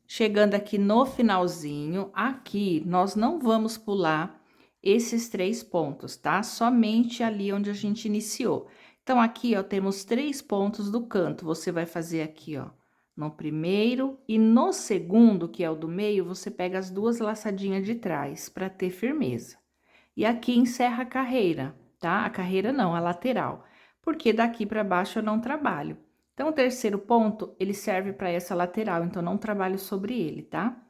Chegando aqui no finalzinho, aqui nós não vamos pular esses 3 pontos, tá? Somente ali onde a gente iniciou. Então, aqui, ó, temos 3 pontos do canto. Você vai fazer aqui, ó, no primeiro e no segundo, que é o do meio, você pega as 2 laçadinhas de trás para ter firmeza. E aqui encerra a carreira, tá? A carreira não, a lateral, porque daqui para baixo eu não trabalho. Então, o terceiro ponto, ele serve para essa lateral, então não trabalho sobre ele, tá?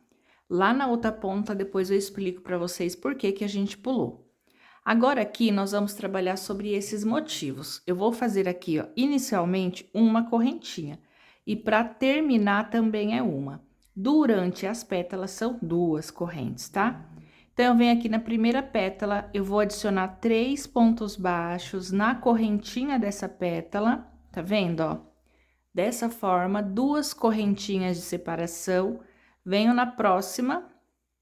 Lá na outra ponta, depois eu explico para vocês por que que a gente pulou. Agora, aqui, nós vamos trabalhar sobre esses motivos. Eu vou fazer aqui, ó, inicialmente, uma correntinha. E para terminar, também é uma. Durante as pétalas, são 2 correntes, tá? Então, eu venho aqui na primeira pétala, eu vou adicionar 3 pontos baixos na correntinha dessa pétala, tá vendo, ó? Dessa forma, 2 correntinhas de separação, venho na próxima,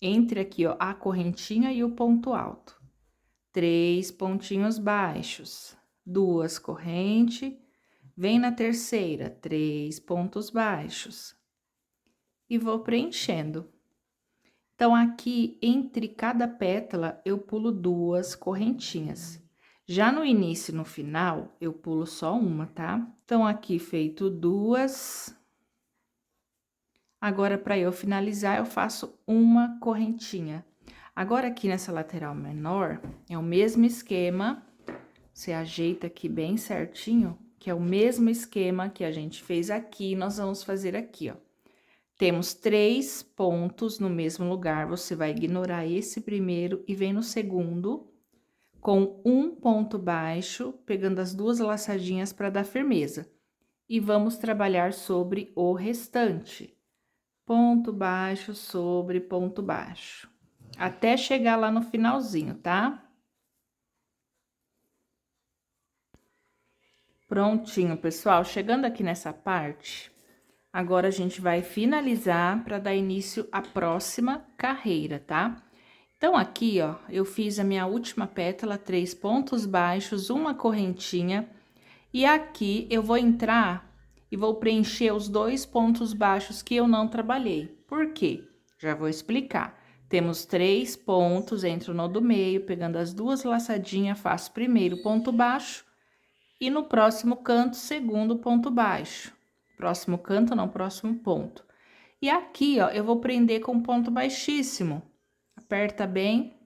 entre aqui, ó, a correntinha e o ponto alto. 3 pontinhos baixos, 2 correntes, vem na terceira, 3 pontos baixos. E vou preenchendo. Então, aqui, entre cada pétala, eu pulo 2 correntinhas. Já no início e no final, eu pulo só uma, tá? Então, aqui feito duas. Agora, para eu finalizar, eu faço uma correntinha. Agora, aqui nessa lateral menor, é o mesmo esquema. Você ajeita aqui bem certinho, que é o mesmo esquema que a gente fez aqui, nós vamos fazer aqui, ó. Temos 3 pontos no mesmo lugar, você vai ignorar esse primeiro e vem no segundo, com um ponto baixo, pegando as duas laçadinhas para dar firmeza. E vamos trabalhar sobre o restante. Ponto baixo sobre ponto baixo. Até chegar lá no finalzinho, tá? Prontinho, pessoal. Chegando aqui nessa parte, agora a gente vai finalizar para dar início à próxima carreira, tá? Então, aqui, ó, eu fiz a minha última pétala, 3 pontos baixos, uma correntinha. E aqui eu vou entrar e vou preencher os 2 pontos baixos que eu não trabalhei. Por quê? Já vou explicar. Temos 3 pontos, entro no do meio, pegando as duas laçadinhas, faço primeiro ponto baixo. E no próximo canto, segundo ponto baixo. Próximo canto, não, próximo ponto. E aqui, ó, eu vou prender com ponto baixíssimo. Aperta bem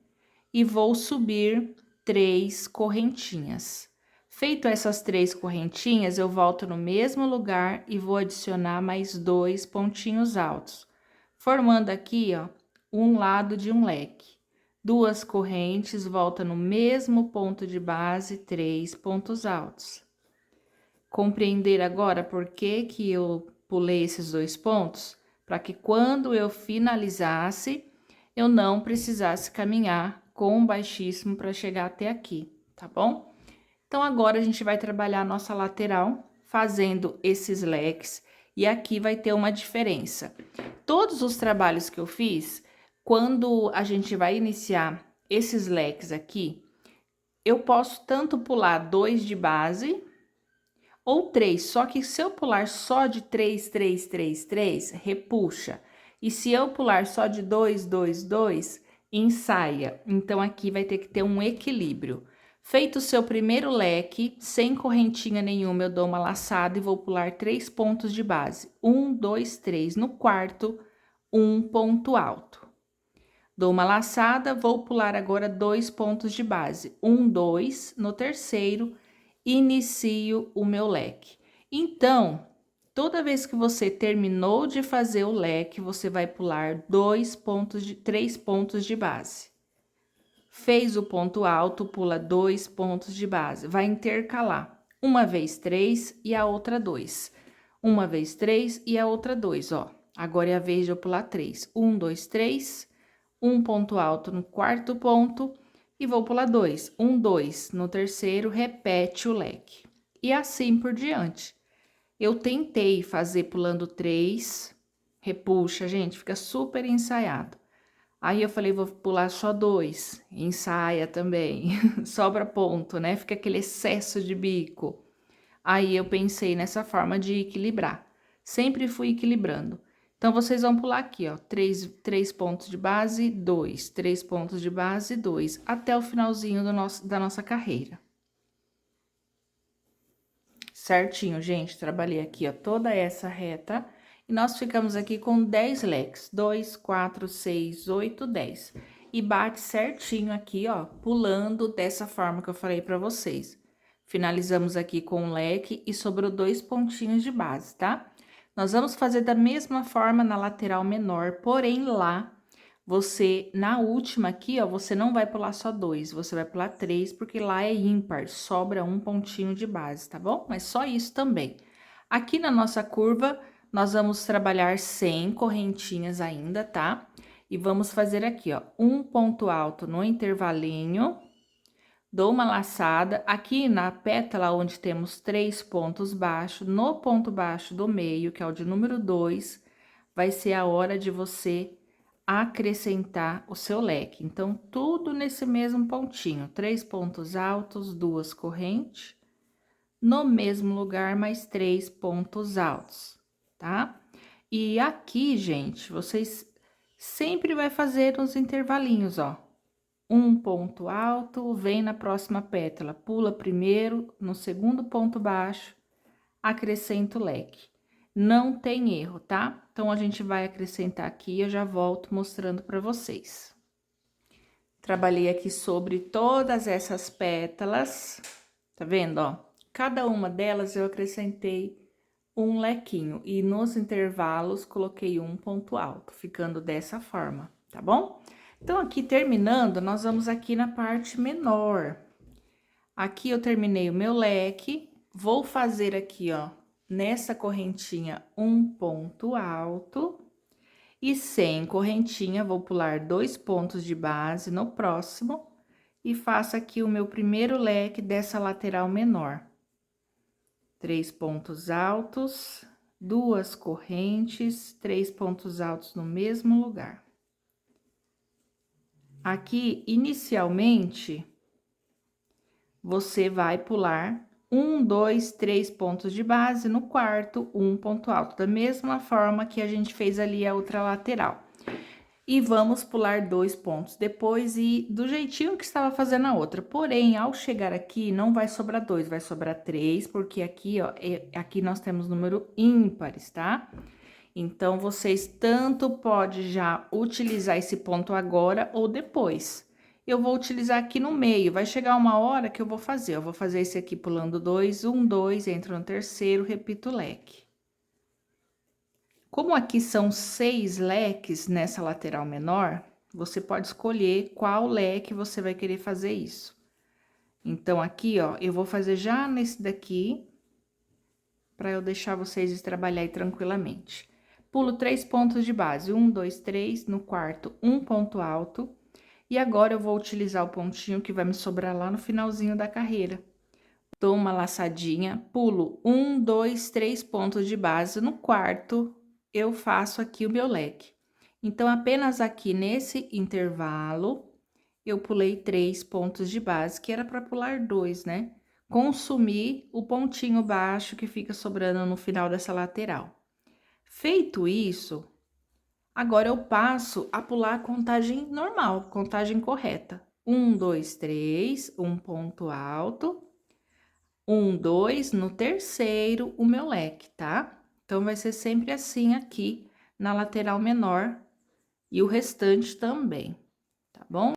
e vou subir 3 correntinhas. Feito essas 3 correntinhas, eu volto no mesmo lugar e vou adicionar mais 2 pontinhos altos, formando aqui, ó, um lado de um leque. 2 correntes, volta no mesmo ponto de base, 3 pontos altos. Compreender agora por que que eu pulei esses 2 pontos? Para que quando eu finalizasse, eu não precisasse caminhar com um baixíssimo para chegar até aqui, tá bom? Então, agora a gente vai trabalhar a nossa lateral, fazendo esses leques, e aqui vai ter uma diferença. Todos os trabalhos que eu fiz, quando a gente vai iniciar esses leques aqui, eu posso tanto pular 2 de base, ou 3, só que se eu pular só de 3, 3, 3, 3, repuxa. E se eu pular só de 2, 2, 2, ensaia. Então, aqui vai ter que ter um equilíbrio. Feito o seu primeiro leque, sem correntinha nenhuma, eu dou uma laçada e vou pular 3 pontos de base. 1, 2, 3. No quarto, um ponto alto. Dou uma laçada, vou pular agora 2 pontos de base. 1, 2. No terceiro, inicio o meu leque. Então, toda vez que você terminou de fazer o leque, você vai pular 3 pontos de base. Fez o ponto alto, pula 2 pontos de base. Vai intercalar. Uma vez 3 e a outra 2. Uma vez 3 e a outra 2, ó. Agora é a vez de eu pular 3. 1, 2, 3. Um ponto alto no quarto ponto e vou pular 2. 1, 2. No terceiro, repete o leque. E assim por diante. Eu tentei fazer pulando 3, repuxa, gente, fica super ensaiado. Aí eu falei, vou pular só 2, ensaia também, sobra ponto, né? Fica aquele excesso de bico. Aí eu pensei nessa forma de equilibrar. Sempre fui equilibrando. Então, vocês vão pular aqui, ó, 3 pontos de base, 2, 3 pontos de base, 2, até o finalzinho da nossa carreira. Certinho, gente, trabalhei aqui, ó, toda essa reta, e nós ficamos aqui com 10 leques, 2, 4, 6, 8, 10. E bate certinho aqui, ó, pulando dessa forma que eu falei pra vocês. Finalizamos aqui com um leque e sobrou 2 pontinhos de base, tá? Nós vamos fazer da mesma forma na lateral menor, porém lá, você, na última aqui, ó, você não vai pular só 2, você vai pular 3, porque lá é ímpar, sobra um pontinho de base, tá bom? Mas só isso também. Aqui na nossa curva, nós vamos trabalhar sem correntinhas ainda, tá? E vamos fazer aqui, ó, um ponto alto no intervalinho, dou uma laçada, aqui na pétala onde temos 3 pontos baixos, no ponto baixo do meio, que é o de número 2, vai ser a hora de você acrescentar o seu leque. Então, tudo nesse mesmo pontinho, 3 pontos altos, 2 correntes, no mesmo lugar, mais 3 pontos altos, tá? E aqui, gente, vocês sempre vai fazer uns intervalinhos, ó. um ponto alto, vem na próxima pétala, pula primeiro, no segundo ponto baixo, acrescenta o leque. Não tem erro, tá? Então, a gente vai acrescentar aqui, eu já volto mostrando pra vocês. Trabalhei aqui sobre todas essas pétalas, tá vendo, ó? Cada uma delas eu acrescentei um lequinho e nos intervalos coloquei um ponto alto, ficando dessa forma, tá bom? Então, aqui terminando, nós vamos aqui na parte menor. Aqui eu terminei o meu leque, vou fazer aqui, ó, nessa correntinha um ponto alto. E sem correntinha, vou pular 2 pontos de base no próximo e faço aqui o meu primeiro leque dessa lateral menor. 3 pontos altos, 2 correntes, 3 pontos altos no mesmo lugar. Aqui, inicialmente, você vai pular 1, 2, 3 pontos de base, no quarto, um ponto alto, da mesma forma que a gente fez ali a outra lateral. E vamos pular 2 pontos depois e do jeitinho que estava fazendo a outra. Porém, ao chegar aqui, não vai sobrar 2, vai sobrar 3, porque aqui, ó, aqui nós temos número ímpares, tá? Então, vocês tanto pode já utilizar esse ponto agora ou depois. Eu vou utilizar aqui no meio, vai chegar uma hora que eu vou fazer esse aqui pulando 2, 1, 2, entro no terceiro, repito o leque. Como aqui são 6 leques nessa lateral menor, você pode escolher qual leque você vai querer fazer isso. Então, aqui, ó, eu vou fazer já nesse daqui, para eu deixar vocês trabalharem tranquilamente. Pulo 3 pontos de base, 1, 2, 3, no quarto, um ponto alto. E agora, eu vou utilizar o pontinho que vai me sobrar lá no finalzinho da carreira. Dou uma laçadinha, pulo 1, 2, 3 pontos de base, no quarto, eu faço aqui o meu leque. Então, apenas aqui nesse intervalo, eu pulei 3 pontos de base, que era para pular 2, né? Consumi o pontinho baixo que fica sobrando no final dessa lateral. Feito isso, agora eu passo a pular a contagem normal, contagem correta. 1, 2, 3, um ponto alto. 1, 2, no terceiro, o meu leque, tá? Então, vai ser sempre assim aqui na lateral menor e o restante também, tá bom?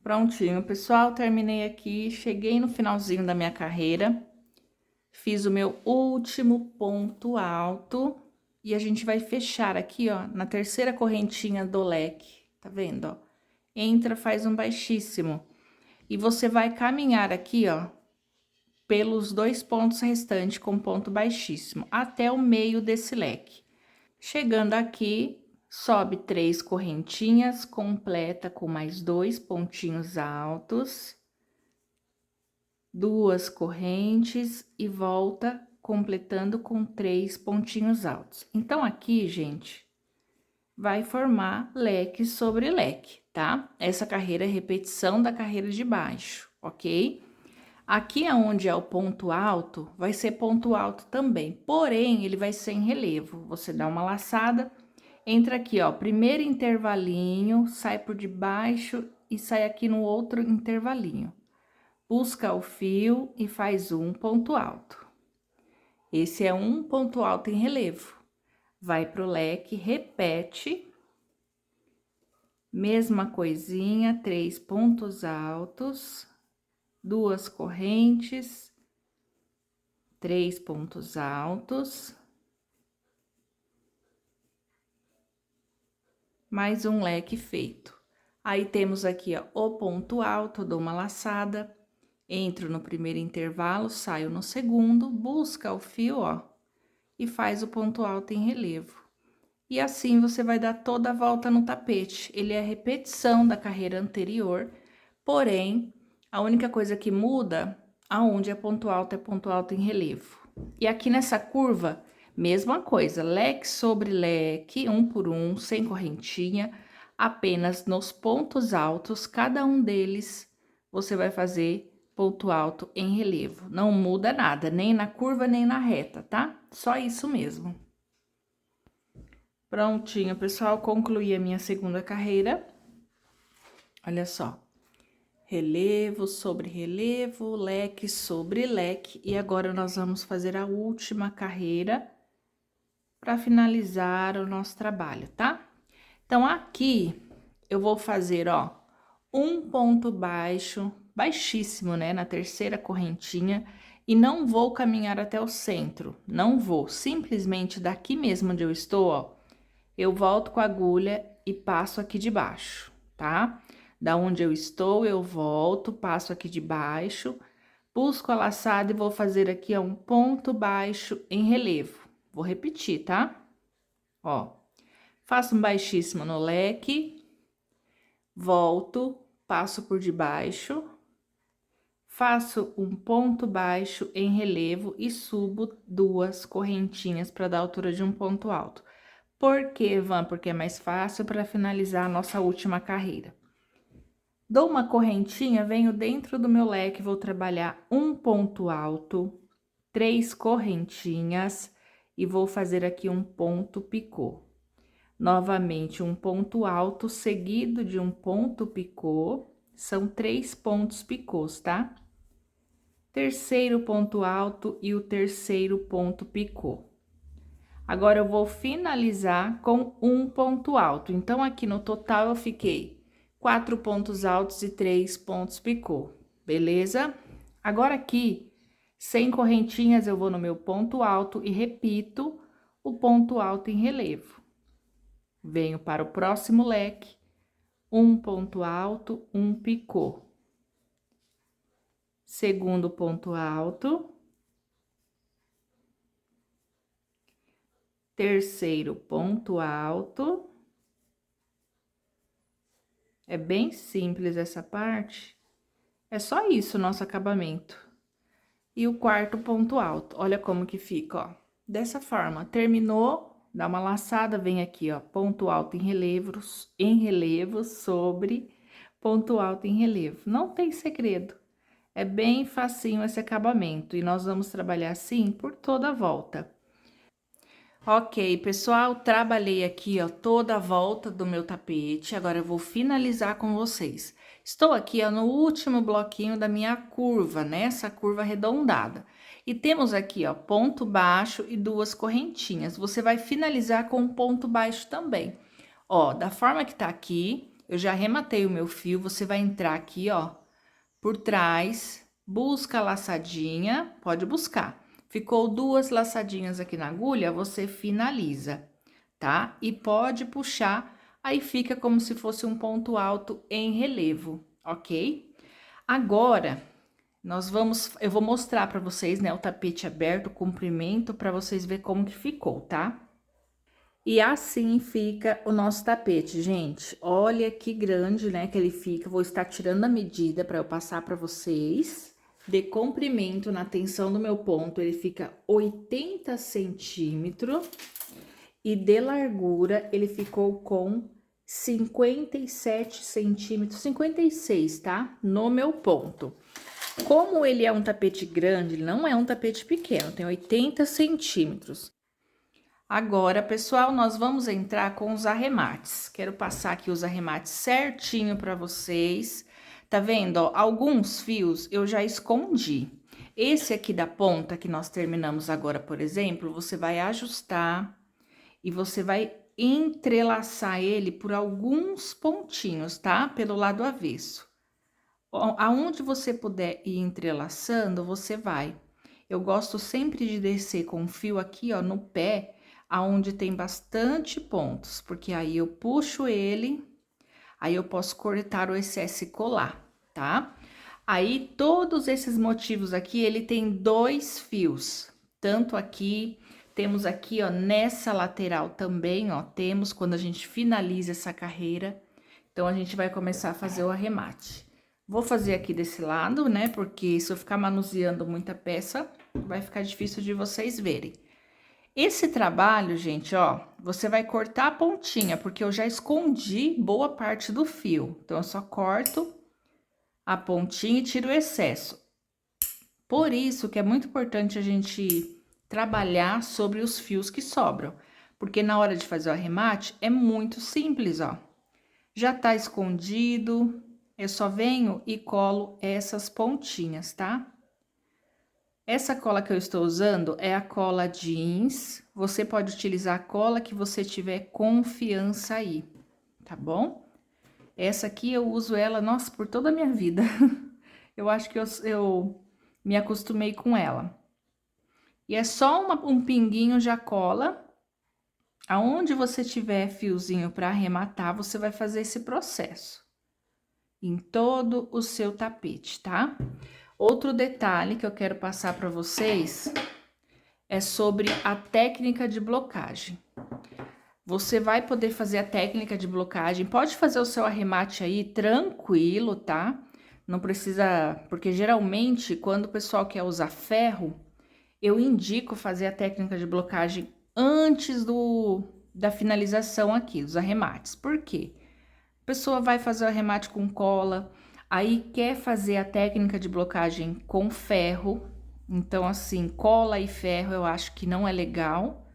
Prontinho, pessoal, terminei aqui, cheguei no finalzinho da minha carreira, fiz o meu último ponto alto e a gente vai fechar aqui, ó, na terceira correntinha do leque, tá vendo, ó? Entra, faz um baixíssimo e você vai caminhar aqui, ó, pelos 2 pontos restantes com ponto baixíssimo, até o meio desse leque. Chegando aqui, sobe 3 correntinhas, completa com mais 2 pontinhos altos, 2 correntes e volta completando com 3 pontinhos altos. Então, aqui, gente, vai formar leque sobre leque, tá? Essa carreira é repetição da carreira de baixo, ok? Aqui aonde é o ponto alto, vai ser ponto alto também, porém, ele vai ser em relevo. Você dá uma laçada, entra aqui, ó, primeiro intervalinho, sai por debaixo e sai aqui no outro intervalinho. Busca o fio e faz um ponto alto. Esse é um ponto alto em relevo. Vai pro leque, repete. Mesma coisinha, 3 pontos altos, 2 correntes, 3 pontos altos, mais um leque feito. Aí, temos aqui, ó, o ponto alto, dou uma laçada, entro no primeiro intervalo, saio no segundo, busca o fio, ó, e faz o ponto alto em relevo. E assim, você vai dar toda a volta no tapete. Ele é a repetição da carreira anterior, porém, a única coisa que muda, aonde é ponto alto em relevo. E aqui nessa curva, mesma coisa, leque sobre leque, um por um, sem correntinha, apenas nos pontos altos, cada um deles, você vai fazer ponto alto em relevo. Não muda nada, nem na curva, nem na reta, tá? Só isso mesmo. Prontinho, pessoal, concluí a minha segunda carreira. Olha só. Relevo sobre relevo, leque sobre leque. E agora nós vamos fazer a última carreira para finalizar o nosso trabalho, tá? Então, aqui eu vou fazer, ó, um ponto baixo, baixíssimo, né, na terceira correntinha, e não vou caminhar até o centro, não vou, simplesmente daqui mesmo onde eu estou, ó, eu volto com a agulha e passo aqui de baixo, tá? Da onde eu estou, eu volto, passo aqui de baixo, busco a laçada e vou fazer aqui, ó, um ponto baixo em relevo. Vou repetir, tá? Ó, faço um baixíssimo no leque, volto, passo por debaixo, faço um ponto baixo em relevo e subo 2 correntinhas para dar a altura de um ponto alto. Por que, Van? Porque é mais fácil para finalizar a nossa última carreira. Dou uma correntinha, venho dentro do meu leque, vou trabalhar um ponto alto, 3 correntinhas e vou fazer aqui um ponto picô. Novamente, um ponto alto seguido de um ponto picô, são 3 pontos picôs, tá? Terceiro ponto alto e o terceiro ponto picô. Agora, eu vou finalizar com um ponto alto. Então, aqui no total, eu fiquei 4 pontos altos e 3 pontos picô, beleza? Agora, aqui, sem correntinhas, eu vou no meu ponto alto e repito o ponto alto em relevo. Venho para o próximo leque, um ponto alto, um picô. Segundo ponto alto. Terceiro ponto alto. É bem simples essa parte. É só isso o nosso acabamento. E o quarto ponto alto, olha como que fica, ó. Dessa forma, terminou, dá uma laçada, vem aqui, ó, ponto alto em relevo sobre ponto alto em relevo. Não tem segredo. É bem facinho esse acabamento e nós vamos trabalhar assim por toda a volta. Ok, pessoal, trabalhei aqui, ó, toda a volta do meu tapete. Agora eu vou finalizar com vocês. Estou aqui, ó, no último bloquinho da minha curva, né? Essa curva arredondada. E temos aqui, ó, ponto baixo e 2 correntinhas. Você vai finalizar com um ponto baixo também. Ó, da forma que tá aqui, eu já arrematei o meu fio, você vai entrar aqui, ó, por trás, busca a laçadinha, pode buscar. Ficou 2 laçadinhas aqui na agulha, você finaliza, tá? E pode puxar, aí fica como se fosse um ponto alto em relevo, ok? Agora, eu vou mostrar pra vocês, né, o tapete aberto, o comprimento, pra vocês verem como que ficou, tá? E assim fica o nosso tapete, gente. Olha que grande, né, que ele fica. Vou estar tirando a medida para eu passar para vocês. De comprimento na tensão do meu ponto, ele fica 80 centímetros. E de largura, ele ficou com 57 centímetros, 56, tá? No meu ponto. Como ele é um tapete grande, ele não é um tapete pequeno, tem 80 centímetros. Agora, pessoal, nós vamos entrar com os arremates. Quero passar aqui os arremates certinho para vocês. Tá vendo, ó? Alguns fios eu já escondi. Esse aqui da ponta que nós terminamos agora, por exemplo, você vai ajustar e você vai entrelaçar ele por alguns pontinhos, tá? Pelo lado avesso. Aonde você puder ir entrelaçando, você vai. Eu gosto sempre de descer com o fio aqui, ó, no pé, aonde tem bastante pontos, porque aí eu puxo ele, aí eu posso cortar o excesso e colar, tá? Aí, todos esses motivos aqui, ele tem 2 fios, tanto aqui, temos aqui, ó, nessa lateral também, ó, temos quando a gente finaliza essa carreira, então, a gente vai começar a fazer o arremate. Vou fazer aqui desse lado, né, porque se eu ficar manuseando muita peça, vai ficar difícil de vocês verem. Esse trabalho, gente, ó, você vai cortar a pontinha, porque eu já escondi boa parte do fio. Então, eu só corto a pontinha e tiro o excesso. Por isso que é muito importante a gente trabalhar sobre os fios que sobram. Porque na hora de fazer o arremate, é muito simples, ó. Já tá escondido, eu só venho e colo essas pontinhas, tá? Essa cola que eu estou usando é a cola jeans. Você pode utilizar a cola que você tiver confiança aí, tá bom? Essa aqui eu uso ela, nossa, por toda a minha vida. Eu acho que eu me acostumei com ela. E é só um pinguinho já cola. Aonde você tiver fiozinho para arrematar, você vai fazer esse processo. Em todo o seu tapete, tá? Outro detalhe que eu quero passar para vocês é sobre a técnica de blocagem. Você vai poder fazer a técnica de blocagem, pode fazer o seu arremate aí tranquilo, tá? Não precisa, porque geralmente quando o pessoal quer usar ferro, eu indico fazer a técnica de blocagem antes da finalização aqui, dos arremates. Por quê? A pessoa vai fazer o arremate com cola, aí quer fazer a técnica de blocagem com ferro. Então, assim, cola e ferro eu acho que não é legal,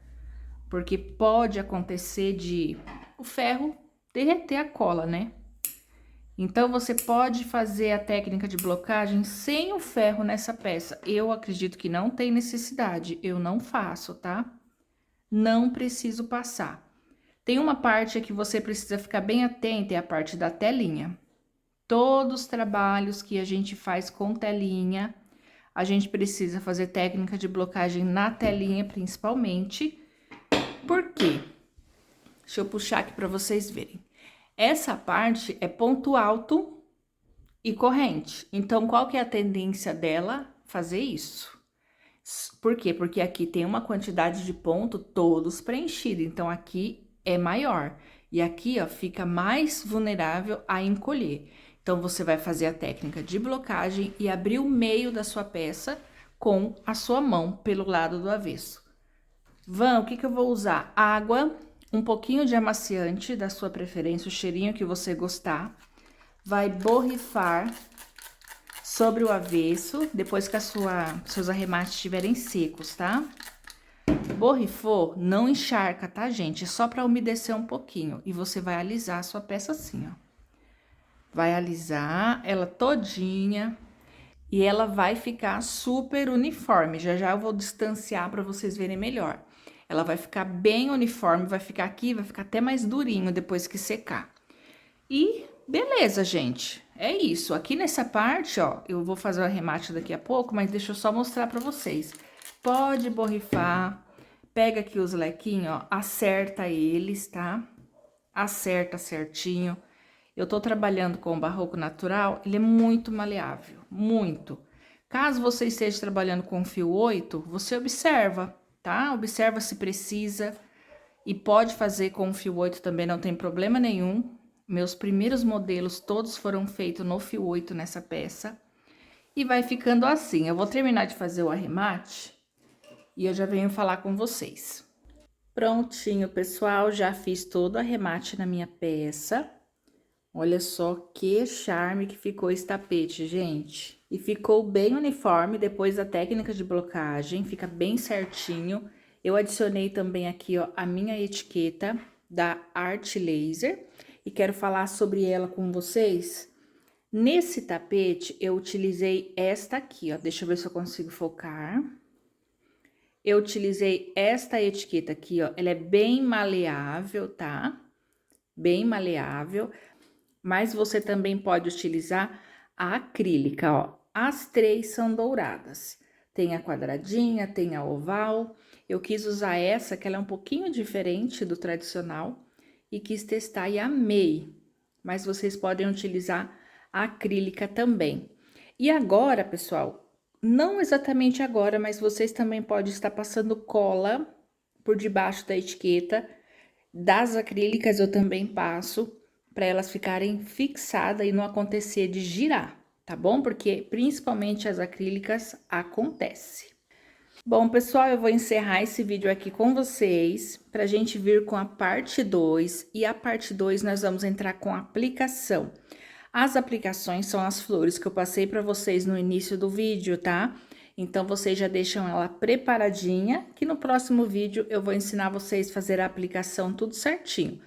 porque pode acontecer de o ferro derreter a cola, né? Então, você pode fazer a técnica de blocagem sem o ferro nessa peça. Eu acredito que não tem necessidade, eu não faço, tá? Não preciso passar. Tem uma parte que você precisa ficar bem atenta, é a parte da telinha. Todos os trabalhos que a gente faz com telinha, a gente precisa fazer técnica de blocagem na telinha, principalmente. Por quê? Deixa eu puxar aqui para vocês verem. Essa parte é ponto alto e corrente. Então, qual que é a tendência dela? Fazer isso. Por quê? Porque aqui tem uma quantidade de ponto todos preenchidos. Então, aqui é maior. E aqui, ó, fica mais vulnerável a encolher. Então, você vai fazer a técnica de blocagem e abrir o meio da sua peça com a sua mão pelo lado do avesso. O que eu vou usar? Água, um pouquinho de amaciante da sua preferência, o cheirinho que você gostar. Vai borrifar sobre o avesso, depois que seus arremates estiverem secos, tá? Borrifou, não encharca, tá, gente? É só para umedecer um pouquinho. E você vai alisar a sua peça assim, ó. Vai alisar ela todinha e ela vai ficar super uniforme. Já já eu vou distanciar para vocês verem melhor. Ela vai ficar bem uniforme, vai ficar aqui, vai ficar até mais durinho depois que secar. E beleza, gente. É isso. Aqui nessa parte, ó, eu vou fazer o arremate daqui a pouco, mas deixa eu só mostrar pra vocês. Pode borrifar, pega aqui os lequinhos, ó, acerta eles, tá? Acerta certinho. Eu tô trabalhando com o barroco natural, ele é muito maleável, muito. Caso você esteja trabalhando com fio 8, você observa, tá? Observa se precisa e pode fazer com fio 8 também, não tem problema nenhum. Meus primeiros modelos todos foram feitos no fio 8 nessa peça. E vai ficando assim. Eu vou terminar de fazer o arremate e eu já venho falar com vocês. Prontinho, pessoal, já fiz todo o arremate na minha peça. Olha só que charme que ficou esse tapete, gente. E ficou bem uniforme depois da técnica de blocagem, fica bem certinho. Eu adicionei também aqui, ó, a minha etiqueta da Art Laser e quero falar sobre ela com vocês. Nesse tapete, eu utilizei esta aqui, ó, deixa eu ver se eu consigo focar. Eu utilizei esta etiqueta aqui, ó, ela é bem maleável, tá? Bem maleável. Mas você também pode utilizar a acrílica, ó. As três são douradas. Tem a quadradinha, tem a oval. Eu quis usar essa, que ela é um pouquinho diferente do tradicional. E quis testar e amei. Mas vocês podem utilizar a acrílica também. E agora, pessoal, não exatamente agora, mas vocês também podem estar passando cola por debaixo da etiqueta. Das acrílicas eu também passo para elas ficarem fixadas e não acontecer de girar, tá bom? Porque principalmente as acrílicas acontece. Bom, pessoal, eu vou encerrar esse vídeo aqui com vocês pra gente vir com a parte 2 e a parte 2 nós vamos entrar com a aplicação. As aplicações são as flores que eu passei para vocês no início do vídeo, tá? Então, vocês já deixam ela preparadinha, que no próximo vídeo eu vou ensinar vocês a fazer a aplicação tudo certinho.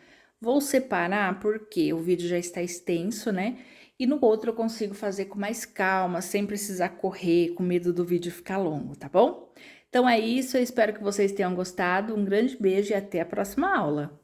Vou separar porque o vídeo já está extenso, né? e no outro eu consigo fazer com mais calma, sem precisar correr, com medo do vídeo ficar longo, tá bom? Então é isso, eu espero que vocês tenham gostado, um grande beijo e até a próxima aula!